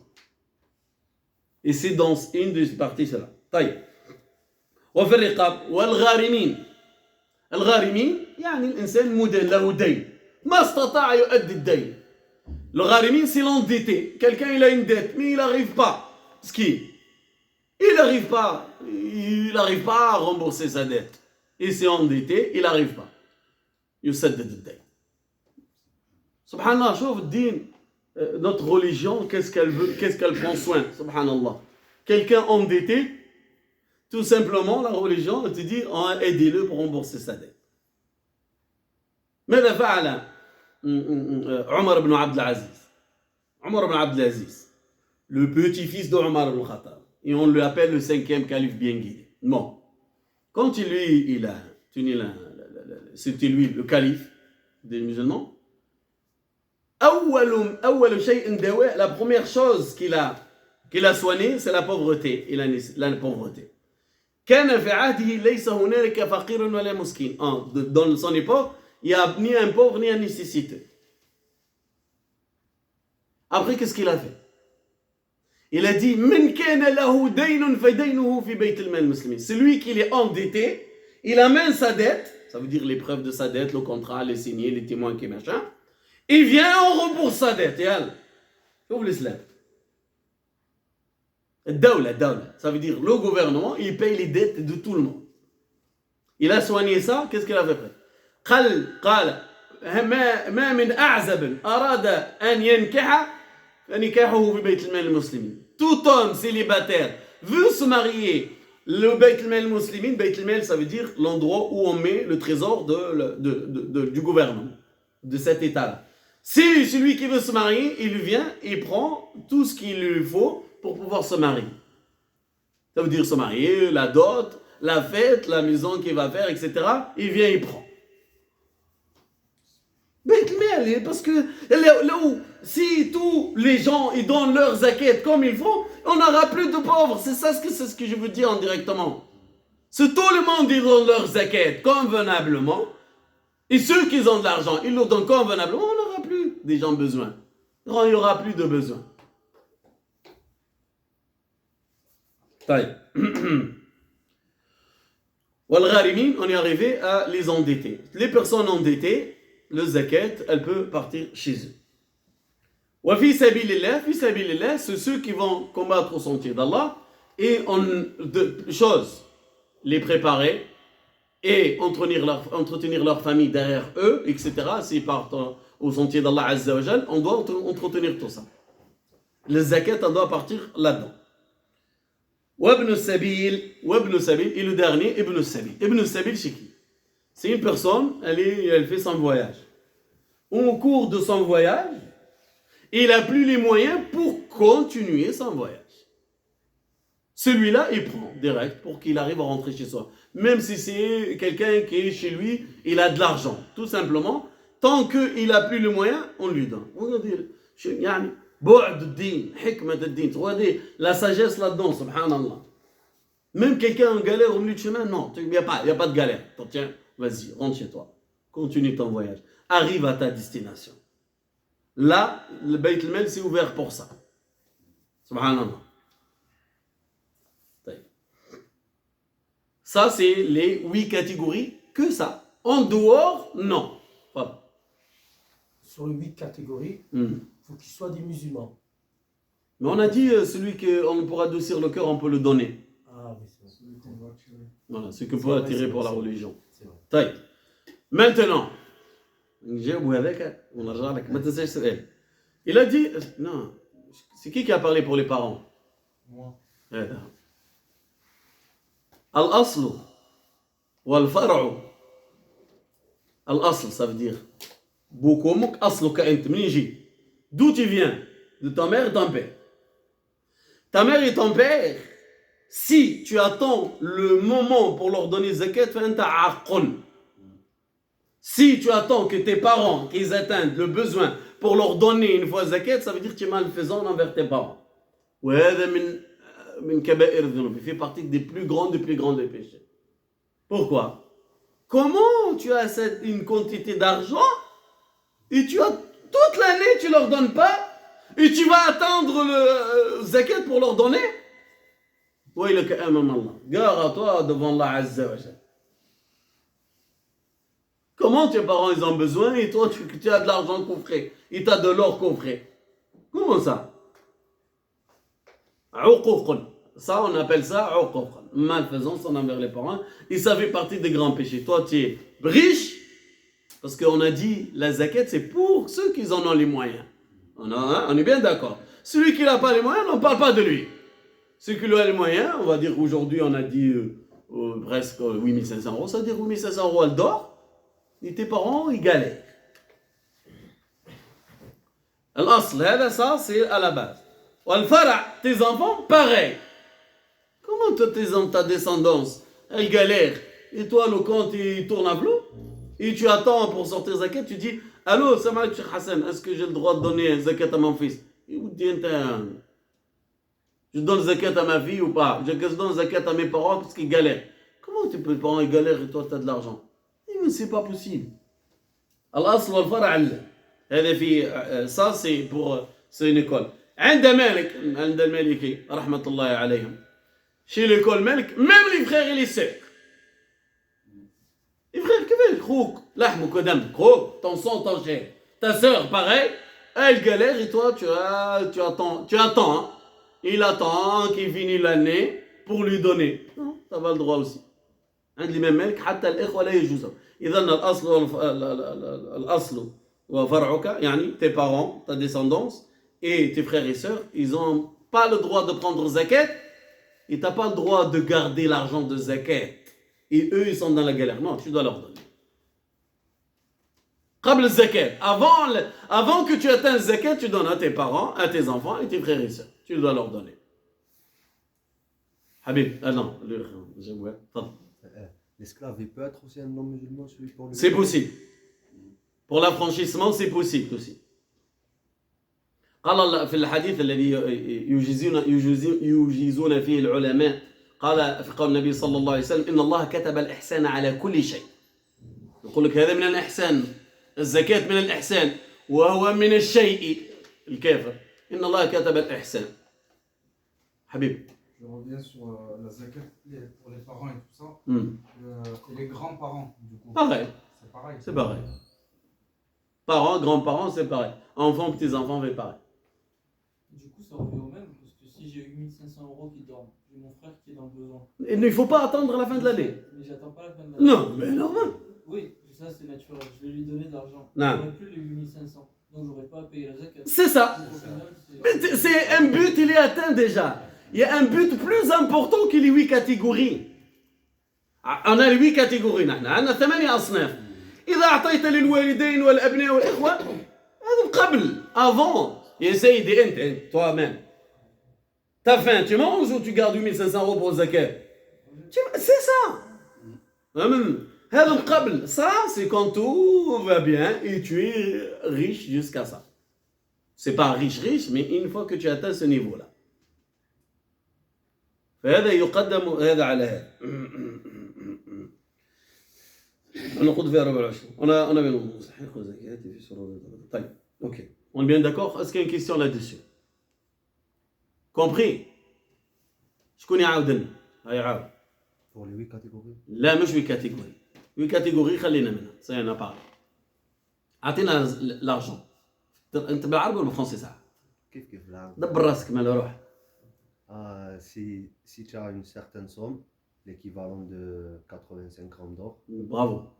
A: Et c'est dans une des parties, c'est là. طيب. وفي الرقاب والغارمين. الغارمين يعني الإنسان مدين له دين. ما استطاع يؤدي الدين. Le gharimine, c'est l'endetté. Quelqu'un, il a une dette, mais il n'arrive pas. Ce qui? Il n'arrive pas. Il n'arrive pas à rembourser sa dette. Il s'est endetté, il n'arrive pas. يسدد الدين. Subhanallah, شوف الدين. Notre religion, qu'est-ce qu'elle veut, qu'est-ce qu'elle prend soin, subhanallah. Quelqu'un endetté, tout simplement, la religion, elle te dit, aidez-le pour rembourser sa dette. ماذا فعل عمر بن عبد العزيز؟ عمر بن عبد العزيز, le petit-fils de Omar ibn Khattab, et on lui appelle le 5e calife bien guidé. Bon, quand c'était lui le calife des musulmans, la première chose qu'il a soignée, c'est la pauvreté. La pauvreté. Dans son époque, il n'y a ni un pauvre ni un nécessité. Après, qu'est-ce qu'il a fait? Il a dit celui qui est endetté, il amène sa dette, ça veut dire les preuves de sa dette, le contrat, les signés, les témoins qui machin. Il vient, on rembourse sa dette. Et elle, ouvre l'islam. Dawla, ça veut dire le gouvernement, il paye les dettes de tout le monde. Il a soigné ça, qu'est-ce qu'il a fait après? قال ما من أعزب أراد أن ينكح فنكاحه في بيت المال المسلمين. Tout homme célibataire veut se marier. Le Bayt al-Mal muslimin, Bayt al-Mal, ça veut dire l'endroit où on met le trésor du gouvernement, de cet état-là. Si celui qui veut se marier, il vient et prend tout ce qu'il lui faut pour pouvoir se marier. Ça veut dire se marier, la dot, la fête, la maison qu'il va faire, etc. Il vient, il prend. Bayt al-Mal, parce que là où, si tous les gens ils donnent leurs zakat comme il faut, on n'aura plus de pauvres. C'est ce que je veux dire indirectement. Si tout le monde ils donne leurs zakat convenablement, et ceux qui ont de l'argent, ils le donnent convenablement, on n'aura plus des gens besoin. Il n'y aura plus de besoin. Taï. Wal-Gharimin, on est arrivé à les endettés. Les personnes endettées, le zakat, elle peut partir chez eux. Wa fi sabilillah, c'est ceux qui vont combattre au sentier d'Allah et en deux choses, les préparer et entretenir leur famille derrière eux, etc. S'ils partent au sentier d'Allah Azza wa Jal, on doit entretenir tout ça. Le zakat, on doit partir là-dedans. Wabn Sabil, et le dernier, Ibn Sabil. Ibn Sabil, c'est qui? C'est une personne, elle fait son voyage. Au cours de son voyage, il n'a plus les moyens pour continuer son voyage. Celui-là, il prend direct pour qu'il arrive à rentrer chez soi. Même si c'est quelqu'un qui est chez lui, il a de l'argent. Tout simplement, tant qu'il n'a plus les moyens, on lui donne. Regardez, regardez la sagesse là-dedans, subhanallah. Même quelqu'un en galère au milieu de chemin, non, il n'y a pas de galère. Tiens, vas-y, rentre chez toi. Continue ton voyage. Arrive à ta destination. Là, le Bayt al-Mal, c'est ouvert pour ça. Subhanallah. Ça, c'est les 8 catégories. Que ça. En dehors, non. Voilà.
B: Sur les 8 catégories, faut qu'ils soient des musulmans.
A: Mais on a dit, celui qu'on pourra adoucir le cœur, on peut le donner.
B: Ah oui, c'est vrai.
A: Voilà, ce qu'on peut attirer pour la religion.
B: C'est vrai.
A: طيب. Maintenant, نجاوبوا هذاك ونرجع لك ما تنساش السؤال. Il a dit non, c'est qui a parlé pour les parents?
E: Moi.
A: هذا الأصل والفرع. الأصل ça veut dire بوكومك أصلك أنت منين يجي. D'où tu viens? De ta mère et ton père. Ta mère et ton père, si tu attends le moment pour leur donner zakat, فأنت عاق. Si tu attends que tes parents qu'ils atteignent le besoin pour leur donner une fois zakat, ça veut dire que tu es malfaisant envers tes parents. وهذا من كبائر الذنوب. Il fait partie des plus grands des péchés. Pourquoi? Comment tu as une quantité d'argent et tu as toute l'année tu leur donnes pas et tu vas attendre le zakat pour leur donner? ويلك أمام الله. Gare à toi devant Allah Azza wa Jalla. Comment tes parents ils ont besoin et toi tu as de l'argent coffré, et tu as de l'or coffré? Comment ça? Ça on appelle ça malfaisance envers les parents, et ça fait partie des grands péchés. Toi tu es riche, parce qu'on a dit la zakat c'est pour ceux qui en ont les moyens. On est bien d'accord. Celui qui n'a pas les moyens, on ne parle pas de lui. Celui qui a les moyens, on va dire aujourd'hui on a dit presque 8500 euros, ça veut dire 8500 euros elle dort. Et tes parents, ils galèrent. L'asl, ça, c'est à la base. Al-fara', tes enfants, pareil. Comment toi, ta descendance, elle galère, et toi, le compte, il tourne à flot, et tu attends pour sortir zakat, tu dis, allô, salam alaikum, Cheikh Hassan, est-ce que j'ai le droit de donner zakat à mon fils? Et vous dites, je donne zakat à ma fille ou pas? Je donne zakat à mes parents parce qu'ils galèrent. Comment tes parents, ils galèrent et toi, tu as de l'argent? Mais c'est pas possible. الأصل والفرع هذا في ça c'est pour c'est une école. عند مالك عند المالكي رحمة الله عليهم. Chez l'école مالك même les frères et les sœurs. Les frères كيفاش خوك لحمك ودمك خوك ton sang ton chair. Ta sœur pareil, elle galère et toi tu attends hein. Il attend qu'il finisse l'année pour lui donner. Non, tu as le droit aussi. عند الإمام مالك حتى الإخوة لا يجوز. إذن الأصل وفرعك يعني tes parents, ta descendance et tes frères et sœurs, ils n'ont pas le droit de prendre zakat et tu n'as pas le droit de garder l'argent de zakat. Et eux, ils sont dans la galère. Non, tu dois leur donner. قبل الزكاة, avant que tu atteignes zakat, tu donnes à tes parents, à tes enfants et tes frères et sœurs. Tu dois leur donner. Habib, non, j'ai oublié.
F: L'esclave, il peut être aussi un non musulman, celui pour le...
A: C'est possible. Pour l'affranchissement, c'est possible aussi. قال في الحديث الذي يجيزون فيه العلماء قال في قول النبي صلى الله عليه وسلم إن الله كتب الإحسان على كل شيء. يقول لك هذا من الإحسان. الزكاة من الإحسان وهو من الشيء الكافر. إن الله كتب الإحسان. حبيب.
C: Je reviens sur la zakat pour les parents et tout ça. Et les grands-parents, du coup.
A: Pareil.
C: C'est pareil.
A: C'est pareil. Parents, grands-parents, c'est pareil. Enfants, petits-enfants, c'est pareil.
D: Du coup, ça revient au même, parce que si j'ai 8500 euros qui dorment, j'ai mon frère qui est dans le besoin.
A: Et il ne faut pas attendre la fin de l'année.
D: Mais j'attends pas la fin de l'année.
A: Non, mais normal.
D: Oui, ça c'est naturel. Je vais lui donner de l'argent.
A: Non.
D: J'aurai plus les 8500. Donc j'aurai pas à payer la zakat.
A: C'est ça.
D: Donc, au final,
A: Mais c'est un but, il est atteint déjà. Il y a un but plus important que les 8 catégories. On a les 8 catégories. On a 8 أصناف. إذا أعطيت للوالدين والأبناء والإخوة هذا قبل avant. يا سيدي أنت toi-même. T'as faim, tu manges ou tu gardes 8500 euros pour le zakat? C'est ça. هذا قبل. Ça, c'est quand tout va bien et tu es riche jusqu'à ça. C'est pas riche, mais une fois que tu atteins ce niveau-là. فهذا يقدم هذا على هذا. نقود فيها 24. On a bien مستحق الزكاة في سورة. طيب, ok. On est bien d'accord? Est-ce qu'il y a une question là-dessus? Compris? شكون يعاود لنا؟ يعاود.
F: Pour les 8 catégories.
A: لا مش 8 catégories. 8 catégories خلينا منها. Ça y en a pas. أعطينا l'argent. أنت بالعربي ولا بالفرنسي صح؟
F: كيف بالعربي؟
A: دبر راسك مال روح.
F: Si tu as une certaine somme, l'équivalent de 85 grammes d'or,
A: Bravo.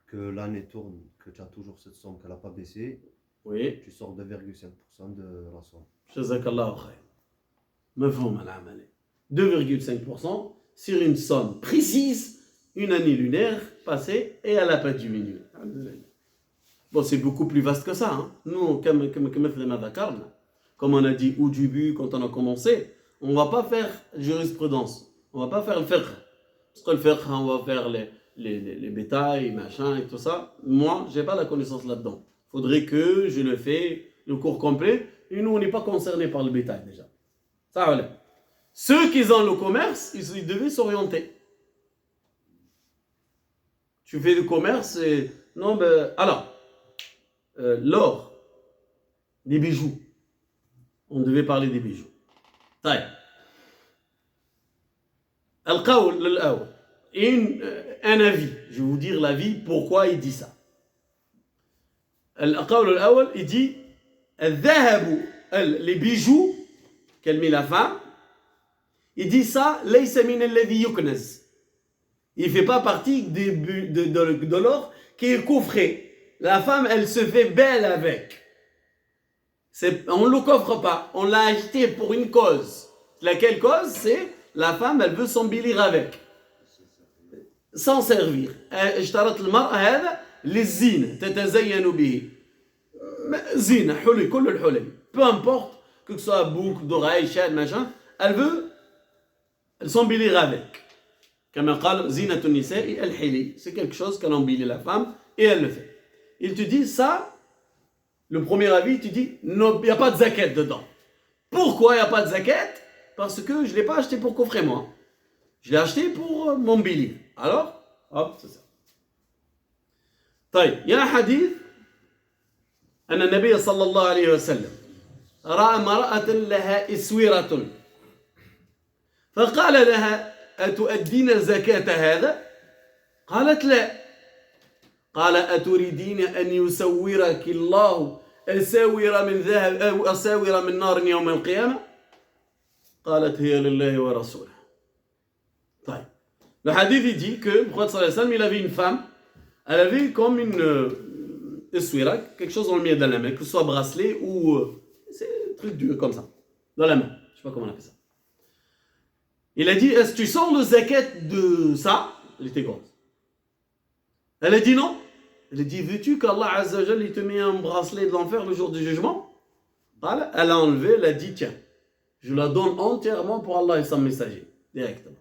F: que l'année tourne, que tu as toujours cette somme qu'elle n'a pas baissé,
A: Oui.
F: tu sors 2,5% de la somme.
A: جزاك الله خير. مفهوم العملي. 2,5% sur une somme précise, une année lunaire passée, et elle n'a pas diminué. Bon, c'est beaucoup plus vaste que ça. Hein. Nous, comme on a dit au début, quand on a commencé, on ne va pas faire jurisprudence. On ne va pas faire le fiqh. Parce que le fiqh, on va faire les bétails, machin et tout ça. Moi, je n'ai pas la connaissance là-dedans. Il faudrait que je le fais, le cours complet. Et nous, on n'est pas concernés par le bétail déjà. Ça, voilà. Ceux qui ont le commerce, ils devaient s'orienter. Tu fais du commerce et... Non, ben... Alors, l'or, des bijoux. On devait parler des bijoux. طيب. القول الأول. Un avis. Je vais vous dire l'avis, pourquoi il dit ça. القول الأول, il dit الذهب, les bijoux qu'elle met la femme, il dit ça, ليس من الذي يكنز. Il ne fait pas partie de l'or qui est coffré. La femme, elle se fait belle avec. On ne le coffre pas. On l'a acheté pour une cause. Laquelle cause? C'est la femme, elle veut s'embellir avec. S'en servir. اشترت المرأة هذا للزينة تتزين به. زينة حلي كل الحلي. Peu importe que ce soit boucle d'oreilles, chaîne, machin, elle veut s'embellir avec. كما قال زينة النساء الحلي. C'est quelque chose qu'elle embellit la femme et elle le fait. Il te dit ça. Le premier avis, tu dis, il n'y a pas de zakat dedans. Pourquoi il n'y a pas de zakat? Parce que je ne l'ai pas acheté pour coffrer moi. Je l'ai acheté pour m'embellir. Alors, hop, c'est ça. طيب, il y a un hadith أن النبي صلى الله عليه وسلم رأى امرأة لها إسورة فقال لها أتؤدين زكاة هذا؟ قالت لا. قال أتريدين أن يسورك الله أساور من ذهب أو أساور من نار يوم القيامة؟ قالت هي لله ورسوله. طيب. Le hadith dit que le prophète sallallahu alayhi wa sallam, il avait une femme, elle avait comme une essuira, quelque chose dans le milieu de la main, que ce soit bracelet ou c'est un truc dur comme ça, dans la main. Je ne sais pas comment on appelle ça. Il a dit, est-ce que tu sens le zakat de ça? Elle était grosse. Elle a dit non. Elle a dit, veux-tu qu'Allah Azza wa Jal, il te met un bracelet de l'enfer le jour du jugement? Elle a enlevé, elle a dit, tiens, je la donne entièrement pour Allah et son messager, directement.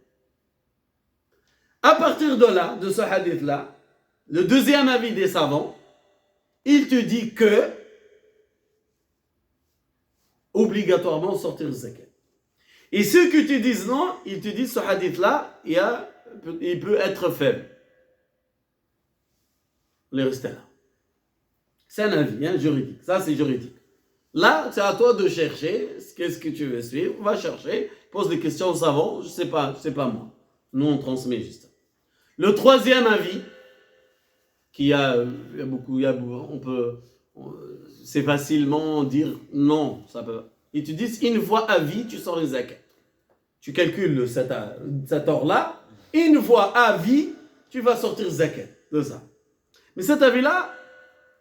A: À partir de là, de ce hadith-là, le deuxième avis des savants, il te dit que, obligatoirement sortir le zakat. Et ceux qui te disent non, ils te disent ce hadith-là, il peut être faible. Les rester là. C'est un avis juridique. Ça, c'est juridique. Là, c'est à toi de chercher. Qu'est-ce que tu veux suivre? Va chercher. Pose des questions aux savants. Je sais pas moi. Nous, on transmet juste. Le troisième avis, c'est facilement dire non. Ça peut. Ils te disent une fois à vie, tu sors les zakat. Tu calcules cet or-là. Une fois à vie, tu vas sortir zakat de ça. Mais cet avis-là,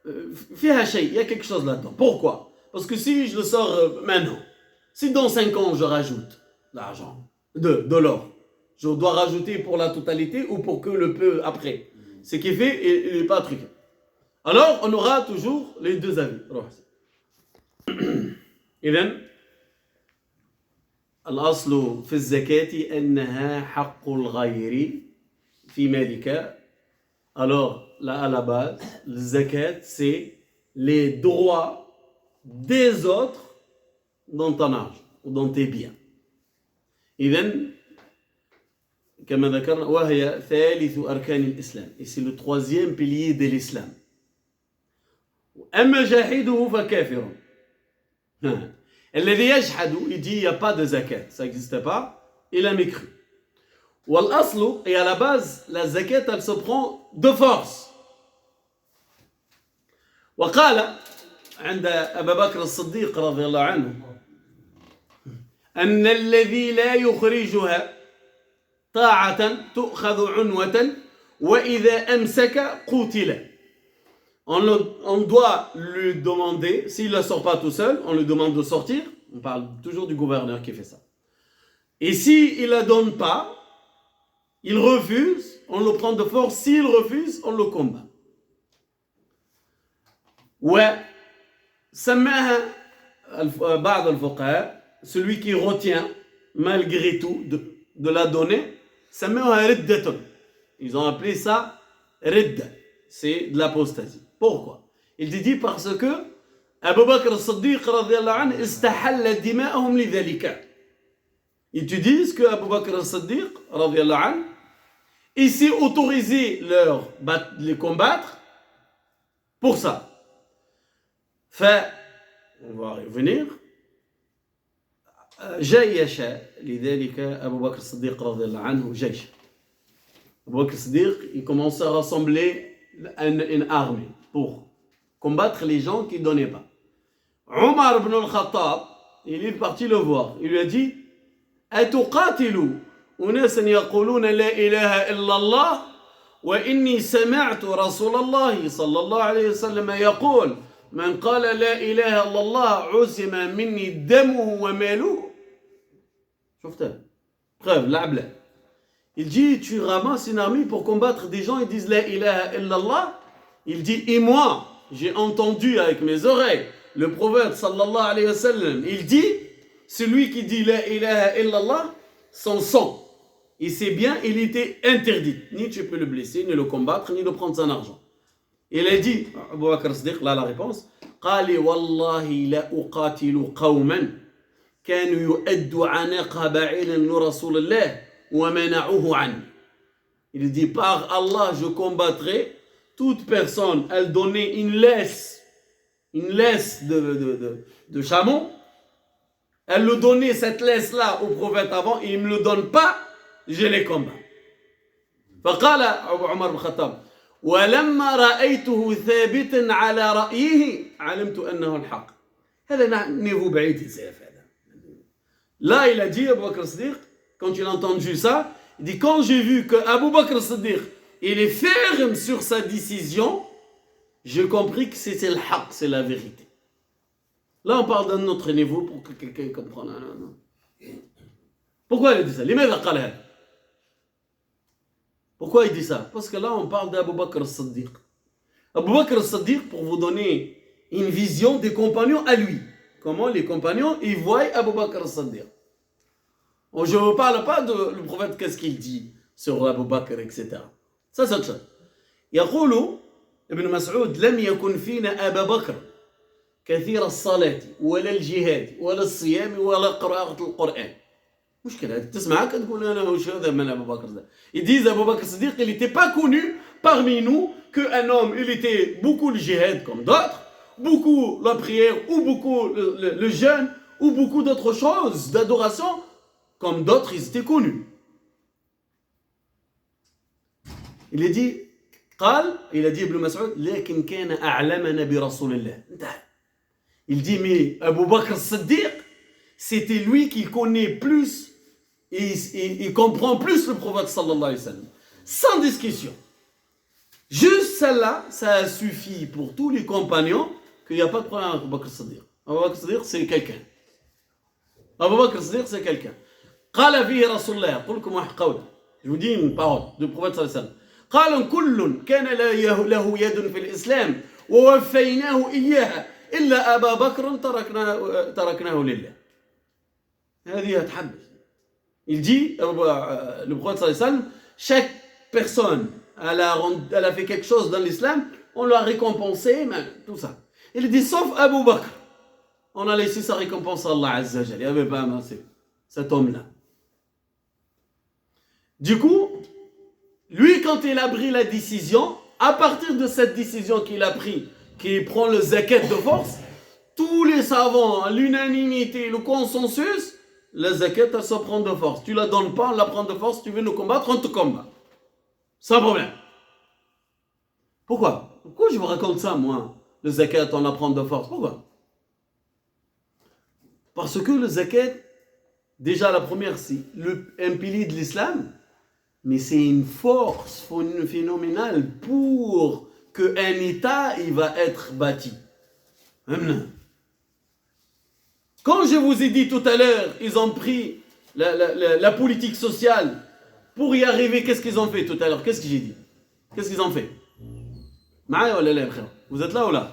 A: il y a quelque chose là-dedans. Pourquoi? Parce que si je le sors maintenant, si dans 5 ans je rajoute l'argent, de l'or, je dois rajouter pour la totalité ou pour que le peu après. Ce qui est fait, il n'est pas truqué. Alors, on aura toujours les deux avis. إذن الأصل في الزكاة أنها حق الغير في مالك. Alors, là, à la base, le zakat, c'est les droits des autres dans ton argent ou dans tes biens. إذن كما ذكرنا وهي ثالث أركان الإسلام. Et c'est le troisième pilier de l'islam. أما جاحده فكافر. الذي يجحد, il dit il n'y a pas de zakat, ça n'existe pas, il a mécru. والأصل, et à la base, la zakat, elle se prend de force. وقال عند أبا بكر الصديق رضي الله عنه أن الذي لا يخرجها طاعة تؤخذ عنوة وإذا أمسك قتل. On doit lui demander, s'il ne sort pas tout seul, on lui demande de sortir. On parle toujours du gouverneur qui fait ça. Et s'il ne la donne pas, il refuse, on le prend de force. S'il refuse, on le combat. وسماها بعض الفقهاء celui qui retient malgré tout de la donner, سماها ردة. Ils ont appelé ça ridda. C'est de l'apostasie. Pourquoi? Il dit parce que Abu Bakr as-Siddiq radiyallahu anhu istahalla dima'ahum lidhalika. Ils te disent que Abu Bakr as-Siddiq radiyallahu anhu il s'est autorisé les combattre pour ça. On va revenir. جيش لذلك أبو بكر الصديق رضي الله عنه جيش. Abu Bakr as-Siddiq, il commence à rassembler une armée pour combattre les gens qui ne donnaient pas. Omar ibn al-Khattab, il est parti le voir. Il lui a dit أتقاتلوا أناسا يقولون لا إله إلا الله وإني سمعت رسول الله صلى الله عليه وسلم يقول من قال لا إله إلا الله عصم مني دمه وماله. شفتها preuve لعب. Il dit tu ramasses une armée pour combattre des gens qui disent la ilaha illallah. Il dit et moi j'ai entendu avec mes oreilles le prophète sallallahu alayhi wa sallam, il dit celui qui dit la ilaha illallah, son sang et c'est bien, il était interdit, ni tu peux le blesser, ni le combattre, ni de prendre son argent. Il a dit, Abu Bakr as-Siddiq, là la réponse, قال والله لا أقاتل قوما كانوا يؤدوا عناق بعير لرسول الله ومنعوه عني. Il dit par Allah je combattrai toute personne, elle donnait une laisse de chameau, elle le donnait cette laisse là au prophète avant et il ne me le donne pas, je les combats. فقال أبو عمر بن الخطاب ولما رأيته ثابتا على رأيه علمت أنه الحق. هذا niveau بعيد السيف هذا. Là il a dit Abu Bakr as-Siddiq, quand il a entendu ça, il dit quand j'ai vu que Abu Bakr as-Siddiq il est ferme sur sa décision, j'ai compris que c'était le haq, c'est la vérité. Là on parle d'un autre niveau pour que quelqu'un comprenne. Pourquoi il a dit ça? لماذا قال هذا? Pourquoi il dit ça? Parce que là, on parle d'Abu Bakr as-Siddiq. Abu Bakr as-Siddiq, pour vous donner une vision des compagnons à lui. Comment les compagnons, ils voient Abu Bakr as-Siddiq. Je ne parle pas du prophète, qu'est-ce qu'il dit sur Abu Bakr, etc. Ça, c'est autre chose. يقول ابن مسعود لم يكن فينا أبا بكر كثير الصلاة ولا الجهاد ولا الصيام ولا قراءة القرآن. مشكلة تسمعك تقول أنا وش هذا من أبو بكر ده. Ils disent Abu Bakr as-Siddiq, il n'était pas connu parmi nous qu'un homme, il était beaucoup le jihad comme d'autres, beaucoup la prière ou beaucoup le jeûne ou beaucoup d'autres choses d'adoration comme d'autres, ils étaient connus. Il a dit قال, il a dit Ibn Mas'ud لكن كان أعلمنا برسول الله. Il dit mais Abu Bakr as-Siddiq, c'était lui qui connaît plus et il comprend plus le prophète sallallahu alayhi wa sallam. Sans discussion. Juste celle-là, ça a suffi pour tous les compagnons qu'il n'y a pas de problème avec Abu Bakr as-Siddiq. Abu Bakr as-Siddiq, c'est quelqu'un. Abu Bakr as-Siddiq, c'est quelqu'un. قال فيه رسول الله قل لكم واحد قول. Je vous dis une parole du prophète sallallahu alayhi wa sallam. قال كل كان له يد في الإسلام ووفيناه إياها إلا أبا بكر تركناه لله. هذه تحدث. Il dit, le prophète sallallahu alayhi wa sallam, chaque personne, elle a fait quelque chose dans l'islam, on l'a récompensé, mais tout ça. Il dit, sauf Abu Bakr, on a laissé sa récompense à Allah Azza wa Jalla. Il n'y avait pas amassé cet homme-là. Du coup, lui, quand il a pris la décision, à partir de cette décision qu'il a prise, qu'il prend le zakat de force, tous les savants, l'unanimité, le consensus, la zakat, elle se prend de force. Tu la donnes pas, on la prend de force. Tu veux nous combattre, on te combat. Sans problème. Pourquoi? Pourquoi je vous raconte ça, moi? Le zakat, on la prend de force. Pourquoi? Parce que le zakat, déjà la première, c'est un pilier de l'islam, mais c'est une force phénoménale pour qu'un État il va être bâti. Quand je vous ai dit tout à l'heure, ils ont pris la politique sociale. Pour y arriver, qu'est-ce qu'ils ont fait tout à l'heure? Qu'est-ce que j'ai dit? Qu'est-ce qu'ils ont fait? Vous êtes là ou là?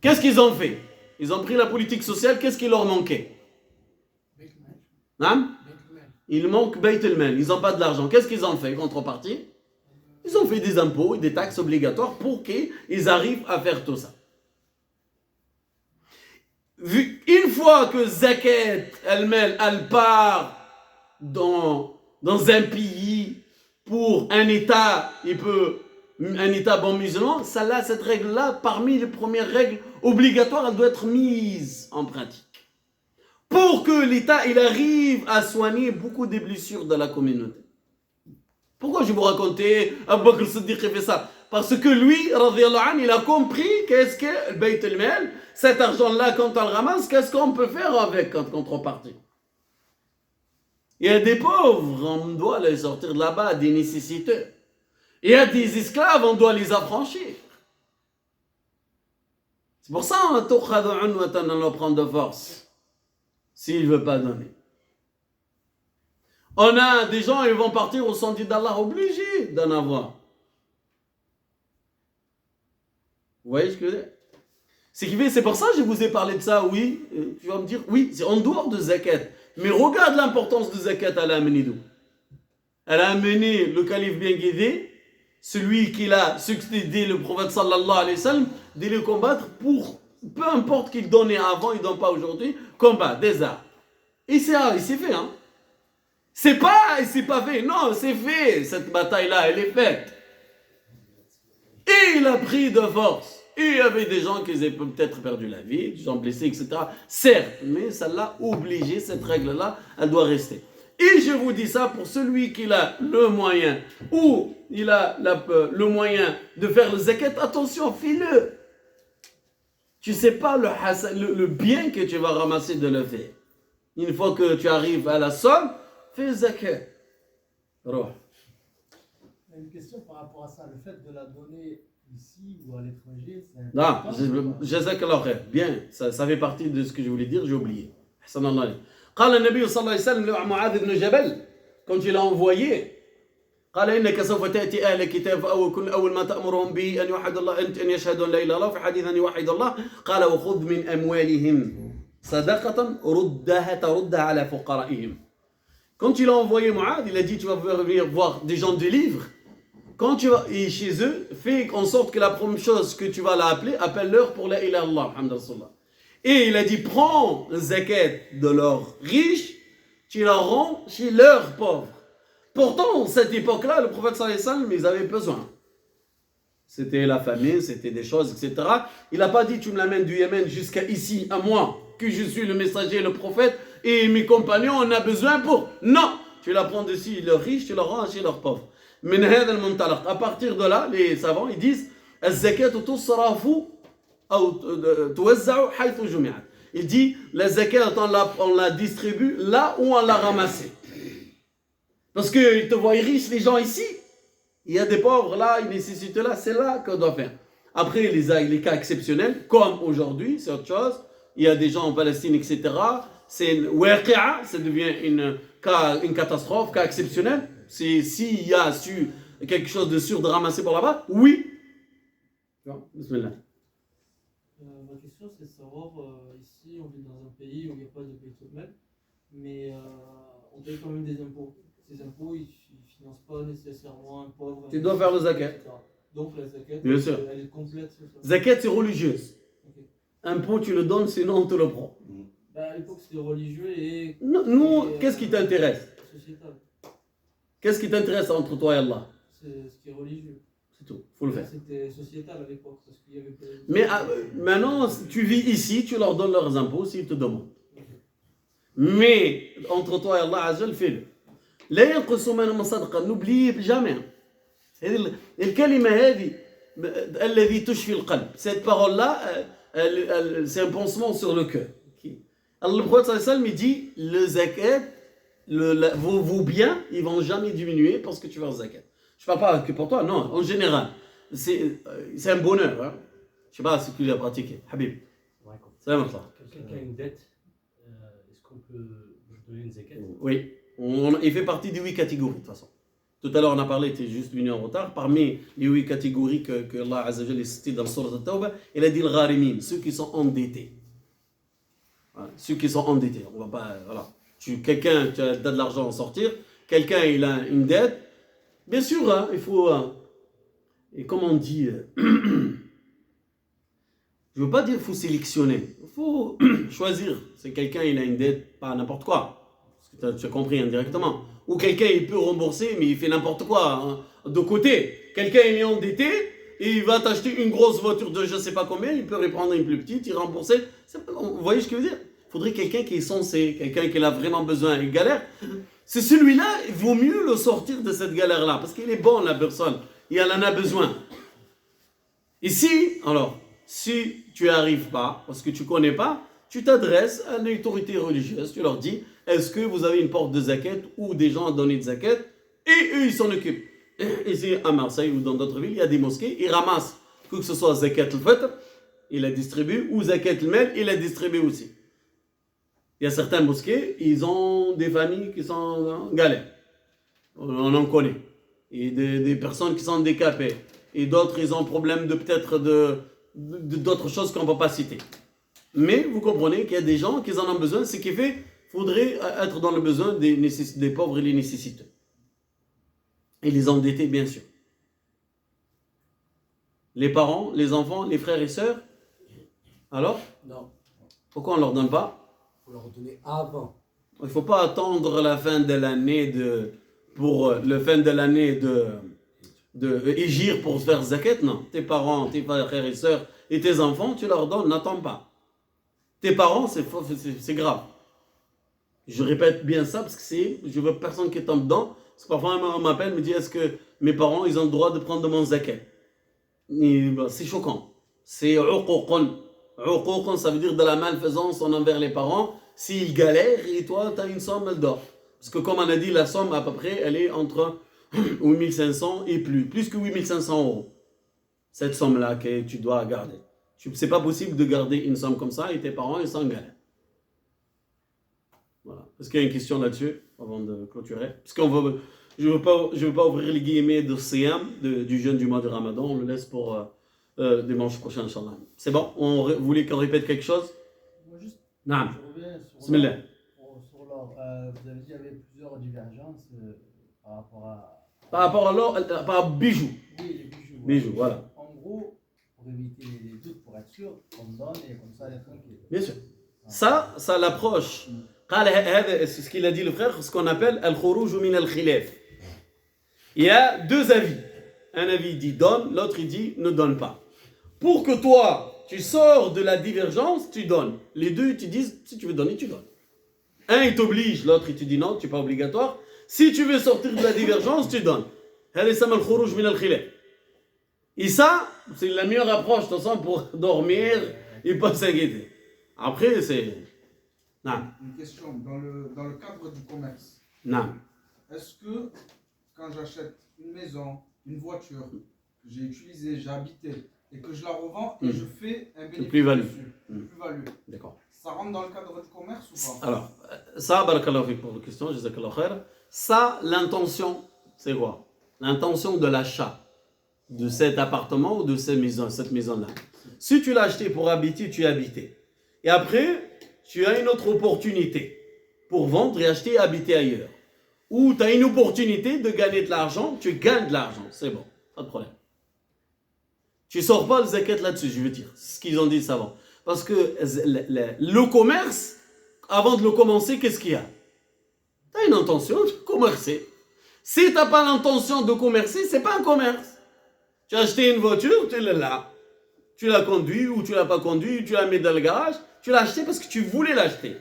A: Qu'est-ce qu'ils ont fait? Ils ont pris la politique sociale, qu'est-ce qui leur manquait? Hein? Il manque Beit el-Mal, ils n'ont pas de l'argent. Qu'est-ce qu'ils ont fait, contrepartie? Ils ont fait des impôts et des taxes obligatoires pour qu'ils arrivent à faire tout ça. Une fois que Zakat el-Mal, elle part dans un pays pour un État, un État bon musulman, cette règle-là, parmi les premières règles obligatoires, elle doit être mise en pratique. Pour que l'État il arrive à soigner beaucoup des blessures de la communauté. Pourquoi je vais vous raconter Abu Bakr Siddiq fait ça? Parce que lui, radiyallahu anhu, il a compris qu'est-ce que le Beit el-Mal, cet argent-là, quand on le ramasse, qu'est-ce qu'on peut faire avec en contrepartie? Il y a des pauvres, on doit les sortir de là-bas, des nécessiteux. Il y a des esclaves, on doit les affranchir. C'est pour ça qu'on doit prendre de force. S'il ne veut pas donner. On a des gens, ils vont partir au sentier d'Allah obligés d'en avoir. Vous voyez ce que je veux dire? C'est pour ça que je vous ai parlé de ça, oui. Tu vas me dire, oui, c'est en dehors de zakat. Mais regarde l'importance de zakat, elle a amené d'où? Elle a amené le calife bien guidé, celui qui a succédé le prophète sallallahu alayhi wa sallam, de le combattre pour, peu importe qu'il donnait avant, il ne donne pas aujourd'hui, combat, des arts. Et il s'est fait, hein. C'est pas fait, non, c'est fait, cette bataille-là, elle est faite. Et il a pris de force. Et il y avait des gens qui avaient peut-être perdu la vie, des gens blessés, etc. Certes, mais ça l'a obligé, cette règle-là, elle doit rester. Et je vous dis ça pour celui qui a le moyen, ou il a le moyen de faire le zakat, attention, fais-le. Tu ne sais pas le bien que tu vas ramasser de le faire. Une fois que tu arrives à la somme, fais le zakat.
D: Une question par rapport à ça, le fait de la donner ici ou à l'étranger, c'est
A: non, jazakallah khair. Bien, ça fait partie de ce que je voulais dire, j'ai oublié. قال النبي صلى الله عليه وسلم لمعاذ بن جبل quand il a envoyé قال إنك سوف تأتي أهل الكتاب أول ما تأمرهم به أن يوحد الله أن يشهدوا أن لا إله إلا الله في حديث أن يوحد الله قال وخذ من أموالهم صدقة تردها على فقرائهم. Quand il a envoyé Mu'adh, il a dit tu vas venir voir des gens de livres. Quand tu vas chez eux, fais en sorte que la première chose que tu vas l'appeler, appelle-leur pour la ilaha illallah, Muhammad Rasulullah. Et il a dit, prends le zakat de leurs riches, tu la rends chez leurs pauvres. Pourtant, cette époque-là, le prophète sallallahu alayhi wa sallam, ils avaient besoin. C'était la famine, c'était des choses, etc. Il n'a pas dit, tu me l'amènes du Yémen jusqu'à ici, à moi, que je suis le messager, le prophète, et mes compagnons, on a besoin pour... Non, tu la prends d'ici, leurs riches, tu la rends chez leurs pauvres. À partir de là, les savants, ils disent, الزكاة تصرف أو توزع حيث جمعت. Il dit, la zakat, on la distribue là où on l'a ramassée. Parce qu'ils te voient riches, les gens ici. Il y a des pauvres là, ils nécessitent là, c'est là qu'on doit faire. Après, les cas exceptionnels, comme aujourd'hui, c'est autre chose. Il y a des gens en Palestine, etc. C'est une waqi'a, ça devient une catastrophe, cas exceptionnel. S'il y a quelque chose de sûr de ramasser pour là-bas, oui. Bismillah.
B: Ma question, c'est de savoir, ici, on vit dans un pays où il n'y a pas de Beit el-Mal, mais on paye quand même des impôts. Ces impôts, ils ne financent pas nécessairement un pauvre.
A: Tu dois faire le zakat.
B: Etc. Donc la zakat,
A: bien sûr.
B: Elle est complète. C'est ça.
A: Zakat, c'est religieuse. Okay. Impôt, tu le donnes, sinon on te le prend.
B: À l'époque, c'était religieux et...
A: Nous, qu'est-ce qui t'intéresse?
B: Sociétal.
A: Qu'est-ce qui t'intéresse entre toi et Allah?
B: C'est ce qui est religieux.
A: C'est tout, il faut le faire.
B: C'était sociétal à l'époque. Parce qu'il y avait...
A: Mais maintenant, tu vis ici, tu leur donnes leurs impôts s'ils te demandent. Okay. Mais entre toi et Allah, Azza, fais-le. لا ينقص من المصدقة. N'oublie jamais. الكلمة هذه الذي تشفي القلب. Cette parole-là, c'est un pansement sur le cœur. Alors le prophète sallallahu alayhi wa sallam, il dit, le zakat, vos biens, ils vont jamais diminuer parce que tu vas au zakat. Je ne parle pas que pour toi, non, en général. C'est un bonheur. Hein. Je ne sais pas ce qu'il a pratiqué. Habib.
G: Quelqu'un qui a une dette, est-ce qu'on peut une zakat.
A: Oui, il fait partie des 8 catégories de toute façon. Tout à l'heure on a parlé, tu es juste venu en retard. Parmi les 8 catégories que Allah Azza wa Jalla cité dans le Sourate At-Tawbah, il a dit le gharimin, ceux qui sont endettés. Voilà, ceux qui sont endettés. On va pas, voilà. Quelqu'un, tu as de l'argent à sortir, quelqu'un il a une dette. Bien sûr, hein, il faut. Et comme on dit, je ne veux pas dire qu'il faut sélectionner. Il faut choisir. C'est quelqu'un, il a une dette, pas n'importe quoi. Parce que tu as compris indirectement. Ou quelqu'un, il peut rembourser, mais il fait n'importe quoi. Hein, de côté. Quelqu'un, il est endetté, et il va t'acheter une grosse voiture de je ne sais pas combien, il peut reprendre une plus petite, il rembourser. Vous voyez ce que je veux dire? Il faudrait quelqu'un qui est censé, quelqu'un qui a vraiment besoin, il galère. C'est celui-là, il vaut mieux le sortir de cette galère-là, parce qu'il est bon, la personne. Il en a besoin. Ici, alors, si tu n'y arrives pas, parce que tu ne connais pas, tu t'adresses à une autorité religieuse, tu leur dis, est-ce que vous avez une porte de zakat ou des gens à donner de zakat? Et eux, ils s'en occupent. Ici, à Marseille ou dans d'autres villes, il y a des mosquées, ils ramassent, que ce soit zakat al-fitr, ils la distribuent, ou zakat al-mal, ils la distribuent aussi. Il y a certaines mosquées, ils ont des familles qui sont en galère. On en connaît. Et des personnes qui sont handicapées. Et d'autres, ils ont problème de peut-être d'autres choses qu'on ne va pas citer. Mais vous comprenez qu'il y a des gens qui en ont besoin, ce qui fait qu'il faudrait être dans le besoin des pauvres et les nécessiteux. Et les endettés, bien sûr. Les parents, les enfants, les frères et sœurs. Alors?
G: Non,
A: Pourquoi on ne leur donne pas?
G: il faut leur donner avant.
A: Il ne faut pas attendre la fin de l'année pour le fin de l'année de Hégire pour faire zakat, non. Tes parents, tes frères et sœurs et tes enfants, tu leur donnes, n'attends pas. Tes parents, c'est grave. Je répète bien ça parce que je veux personne qui tombe dedans. Parce que parfois on m'appelle, me dit est-ce que mes parents, ils ont le droit de prendre mon zakat? C'est choquant. C'est uququn. Uququn, ça veut dire de la malfaisance envers les parents. S'ils galèrent et toi, tu as une somme, elle dort. Parce que comme on a dit, la somme à peu près, elle est entre 8500 et plus que 8500 euros. Cette somme-là que tu dois garder. C'est pas possible de garder une somme comme ça et tes parents, ils sont en galère. Voilà. Est-ce qu'il y a une question là-dessus avant de clôturer? Parce que je ne veux pas ouvrir les guillemets de Siyam, du jeûne du mois de Ramadan. On le laisse pour dimanche prochain, Inch'Allah. C'est bon? Vous voulez qu'on répète quelque chose?
D: Moi, juste,
A: Naam.
D: je reviens sur
A: Bismillah.
D: sur l'or. Vous avez dit qu'il y avait plusieurs divergences par rapport à.
A: Par rapport à l'or, par rapport à bijoux.
D: Oui, les bijoux.
A: Bijoux, voilà.
D: En gros, pour éviter les doutes, pour être sûr, on donne et comme ça, elle est tranquille.
A: Bien sûr. Ça l'approche. C'est ce qu'il a dit le frère, ce qu'on appelle al-khuruj min al-khilaf. Il y a deux avis. Un avis dit donne, l'autre il dit ne donne pas. Pour que toi, tu sors de la divergence, tu donnes. Les deux, ils te disent, si tu veux donner, tu donnes. Un, il t'oblige, l'autre, il te dit non, tu n'es pas obligatoire. Si tu veux sortir de la divergence, tu donnes. Et ça, c'est la meilleure approche, de toute façon, pour dormir et pas s'inquiéter. Après, c'est... Non.
C: Une question, dans le cadre du commerce,
A: Non.
C: est-ce que quand j'achète une maison, une voiture que j'ai utilisée, j'ai habité, et que je la revends et je fais un bénéfice
A: plus-value.
C: dessus, une plus-value,
A: D'accord.
C: ça rentre dans le cadre du commerce ou pas?
A: Alors, ça, barakallahu fik pour la question, jazakallahu khair. Ça, l'intention, c'est quoi? L'intention de l'achat de cet appartement ou de cette maison-là. Si tu l'as acheté pour habiter, tu y as habité. Et après, tu as une autre opportunité pour vendre et acheter et habiter ailleurs. Ou tu as une opportunité de gagner de l'argent, tu gagnes de l'argent. C'est bon, pas de problème. Tu ne sors pas le zakat là-dessus, je veux dire. C'est ce qu'ils ont dit avant. Parce que le commerce, avant de le commencer, qu'est-ce qu'il y a? Tu as une intention de commercer. Si tu n'as pas l'intention de commercer, ce n'est pas un commerce. Tu as acheté une voiture, tu l'as là. Tu l'as conduit ou tu ne l'as pas conduit, tu l'as mis dans le garage. Tu l'as acheté parce que tu voulais l'acheter.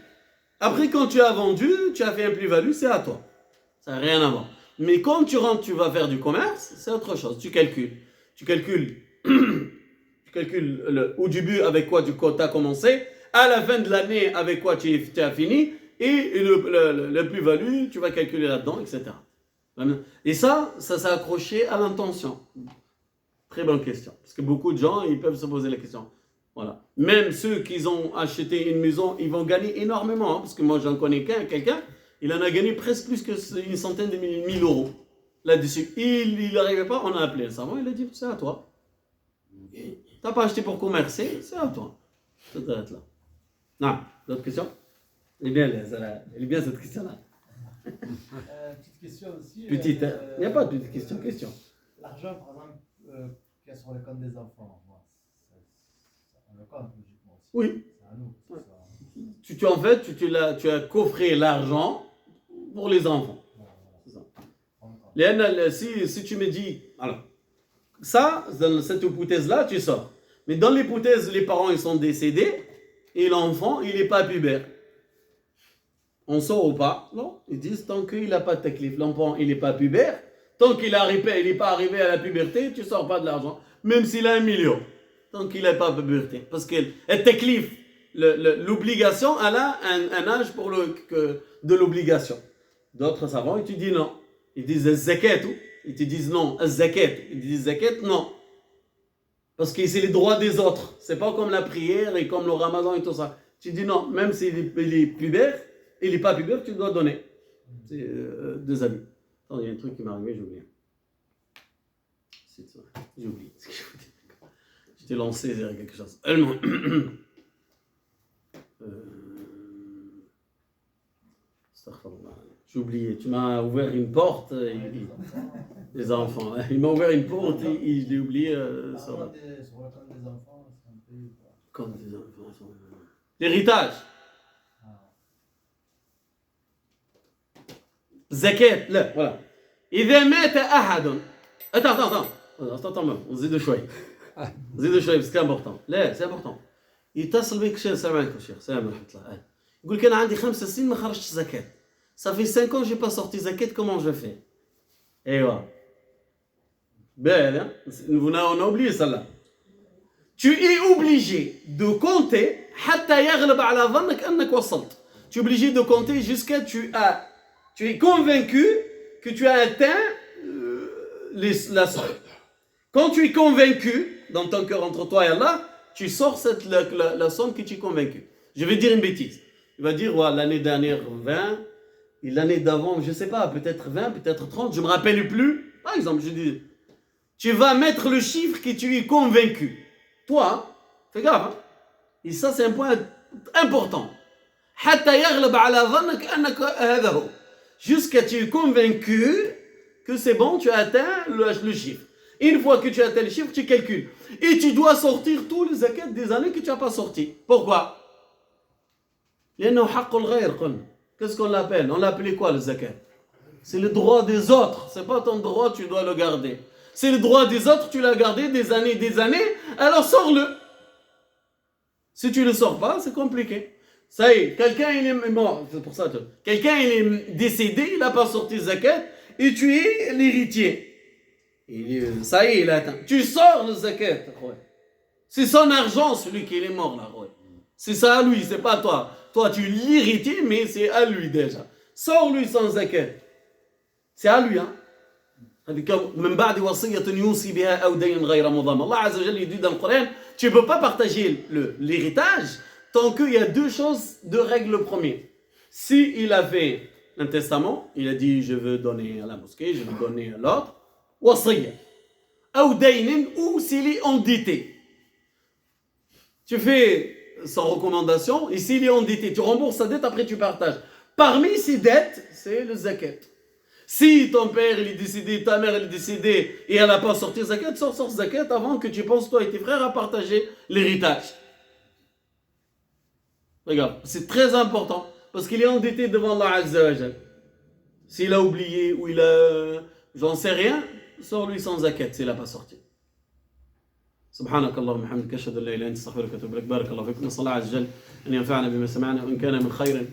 A: Après, quand tu as vendu, tu as fait un plus-value, c'est à toi. Ça n'a rien à voir. Mais quand tu rentres, tu vas faire du commerce, c'est autre chose. Tu calcules. Tu calcules au début avec quoi tu as commencé, à la fin de l'année avec quoi tu as fini, et le plus-value, tu vas calculer là-dedans, etc. Et ça s'est accroché à l'intention. Très bonne question. Parce que beaucoup de gens, ils peuvent se poser la question. Voilà. Même ceux qui ont acheté une maison, ils vont gagner énormément. Hein, parce que moi, j'en connais quelqu'un, Il en a gagné presque plus que une centaine de mille euros là-dessus. Il n'arrivait pas, on a appelé un savant, il a dit c'est à toi. T'as pas acheté pour commercer, c'est à toi. Ça t'arrête là. Non, d'autres questions? Elle est bien cette question-là.
D: Petite question aussi.
A: Petite, hein? Il n'y a pas de petite question.
D: L'argent, par exemple, qu'il y a sur le compte des enfants, bon, on le compte logiquement aussi.
A: Oui.
D: C'est à nous.
A: Ouais.
D: Ça.
A: En fait, tu as coffré l'argent pour les enfants. C'est ça. Si tu me dis, alors, ça, dans cette hypothèse-là, tu sors. Mais dans l'hypothèse, les parents ils sont décédés et l'enfant, il n'est pas pubère. On sort ou pas? Non. Ils disent, tant qu'il n'a pas de taklif, l'enfant, il n'est pas pubère, tant qu'il n'est pas arrivé à la puberté, tu ne sors pas de l'argent. Même s'il a 1 million. Tant qu'il n'est pas puberté. Parce que le taklif, l'obligation, elle a un âge pour de l'obligation. D'autres savants, ils te disent non. Ils disent zakat, ils te disent non. Zakat, ils disent zakat, non. Parce que c'est les droits des autres. C'est pas comme la prière et comme le ramadan et tout ça. Tu dis non, même s'il est pubère, il n'est pas pubère, tu dois donner. C'est 2 amis. Attends, il y a un truc qui m'est arrivé, j'ai oublié. C'est ça. J'ai oublié ce que je voulais dire. Je t'ai lancé vers quelque chose. J'ai oublié. Tu m'as ouvert une porte. Les enfants. Il m'a ouvert une porte et je l'ai oublié.
D: Sur le compte des enfants, c'est un peu.
A: Compte des enfants. L'héritage. Zakat. Là, voilà. إذا مات أحد. Attends. نزيدو شوي. بس كان important. لا c'est important. يتصل بك الشيخ السلام عليكم الشيخ. السلام ورحمة الله. يقول لك أنا عندي 5 سنين ما خرجتش زكاة. Ça fait 5 ans que je n'ai pas sorti zakat, comment je fais? Et voilà. Ben, on a oublié celle-là. Tu es obligé de compter حتى يغلب على ظنك أنك وصلت. Tu es obligé de compter jusqu'à tu es convaincu que tu as atteint la somme. Quand tu es convaincu dans ton cœur entre toi et Allah, tu sors la somme que tu es convaincu. Je vais dire une bêtise. Il va dire ouais, l'année dernière 20 et l'année d'avant, je ne sais pas, peut-être 20, peut-être 30, je ne me rappelle plus. Par exemple, je dis, tu vas mettre le chiffre que tu es convaincu. Toi, fais gaffe. Hein? Et ça, c'est un point important. Jusqu'à tu es convaincu que c'est bon, tu as atteint le chiffre. Une fois que tu as atteint le chiffre, tu calcules. Et tu dois sortir tous les zakats des années que tu n'as pas sorti. Pourquoi? Qu'est-ce qu'on l'appelle? On l'appelait quoi le zakat? C'est le droit des autres. C'est pas ton droit, tu dois le garder. C'est le droit des autres, tu l'as gardé des années, alors sors-le. Si tu ne le sors pas, c'est compliqué. Ça y est, quelqu'un il est mort, c'est pour ça. Quelqu'un il est décédé, il n'a pas sorti zakat, et tu es l'héritier. Ça y est, il a atteint. Tu sors le zakat. Ouais. C'est son argent, celui qui est mort là. Ouais. C'est ça à lui, c'est pas à toi. Toi, tu es l'héritier, mais c'est à lui déjà. Sors-lui sans zakat. C'est à lui, hein. من بعد وصية يوصي بها أو دين غير مضامن. Allah Azza wa Jalla dit dans le Coran, tu ne peux pas partager l'héritage tant qu'il y a 2 choses, 2 règles. Le premier, si il a fait un testament, il a dit je veux donner à la mosquée, je veux donner à l'autre, وصية أو دين, ou s'il est endetté. Tu fais sans recommandation, et s'il est endetté, tu rembourses sa dette, après tu partages. Parmi ces dettes, c'est le zakat. Si ton père il est décédé, ta mère elle est décédée et elle n'a pas sorti zakat, sors zakat avant que tu penses toi et tes frères à partager l'héritage. Regarde, c'est très important parce qu'il est endetté devant Allah Azza wa Jal. S'il a oublié ou il a, j'en sais rien, sors-lui sans zakat s'il n'a pas sorti. سبحانك اللهم وبحمدك اشهد ان لا اله الا انت استغفرك واتوب اليك بارك الله فيكم نسال الله عز وجل ان ينفعنا بما سمعنا وان كان من خير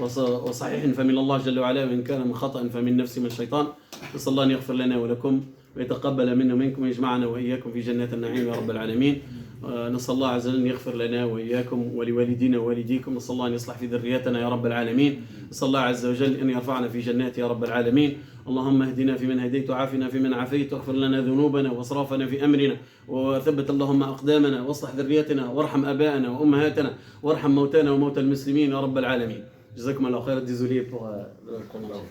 A: وصحيح فمن الله جل وعلا وإن كان من خطأ فمن نفسي من الشيطان نسأل الله أن يغفر لنا ولكم ويتقبل منا ومنكم ويجمعنا وإياكم في جنات النعيم يا رب العالمين. نسأل الله عز وجل أن يغفر لنا وإياكم ولوالدينا ووالديكم. نسأل الله أن يصلح في ذريتنا يا رب العالمين. نسأل الله عز وجل أن يرفعنا في جنات يا رب العالمين. اللهم اهدنا فيمن هديت وعافنا فيمن عافيت واغفر لنا ذنوبنا واسرافنا في أمرنا وثبت اللهم أقدامنا واصلح ذريتنا وارحم آبائنا وأمهاتنا وارحم موتانا وموتى المسلمين يا رب العالمين. Jazakum Allah khair, désolé pour le prolongement.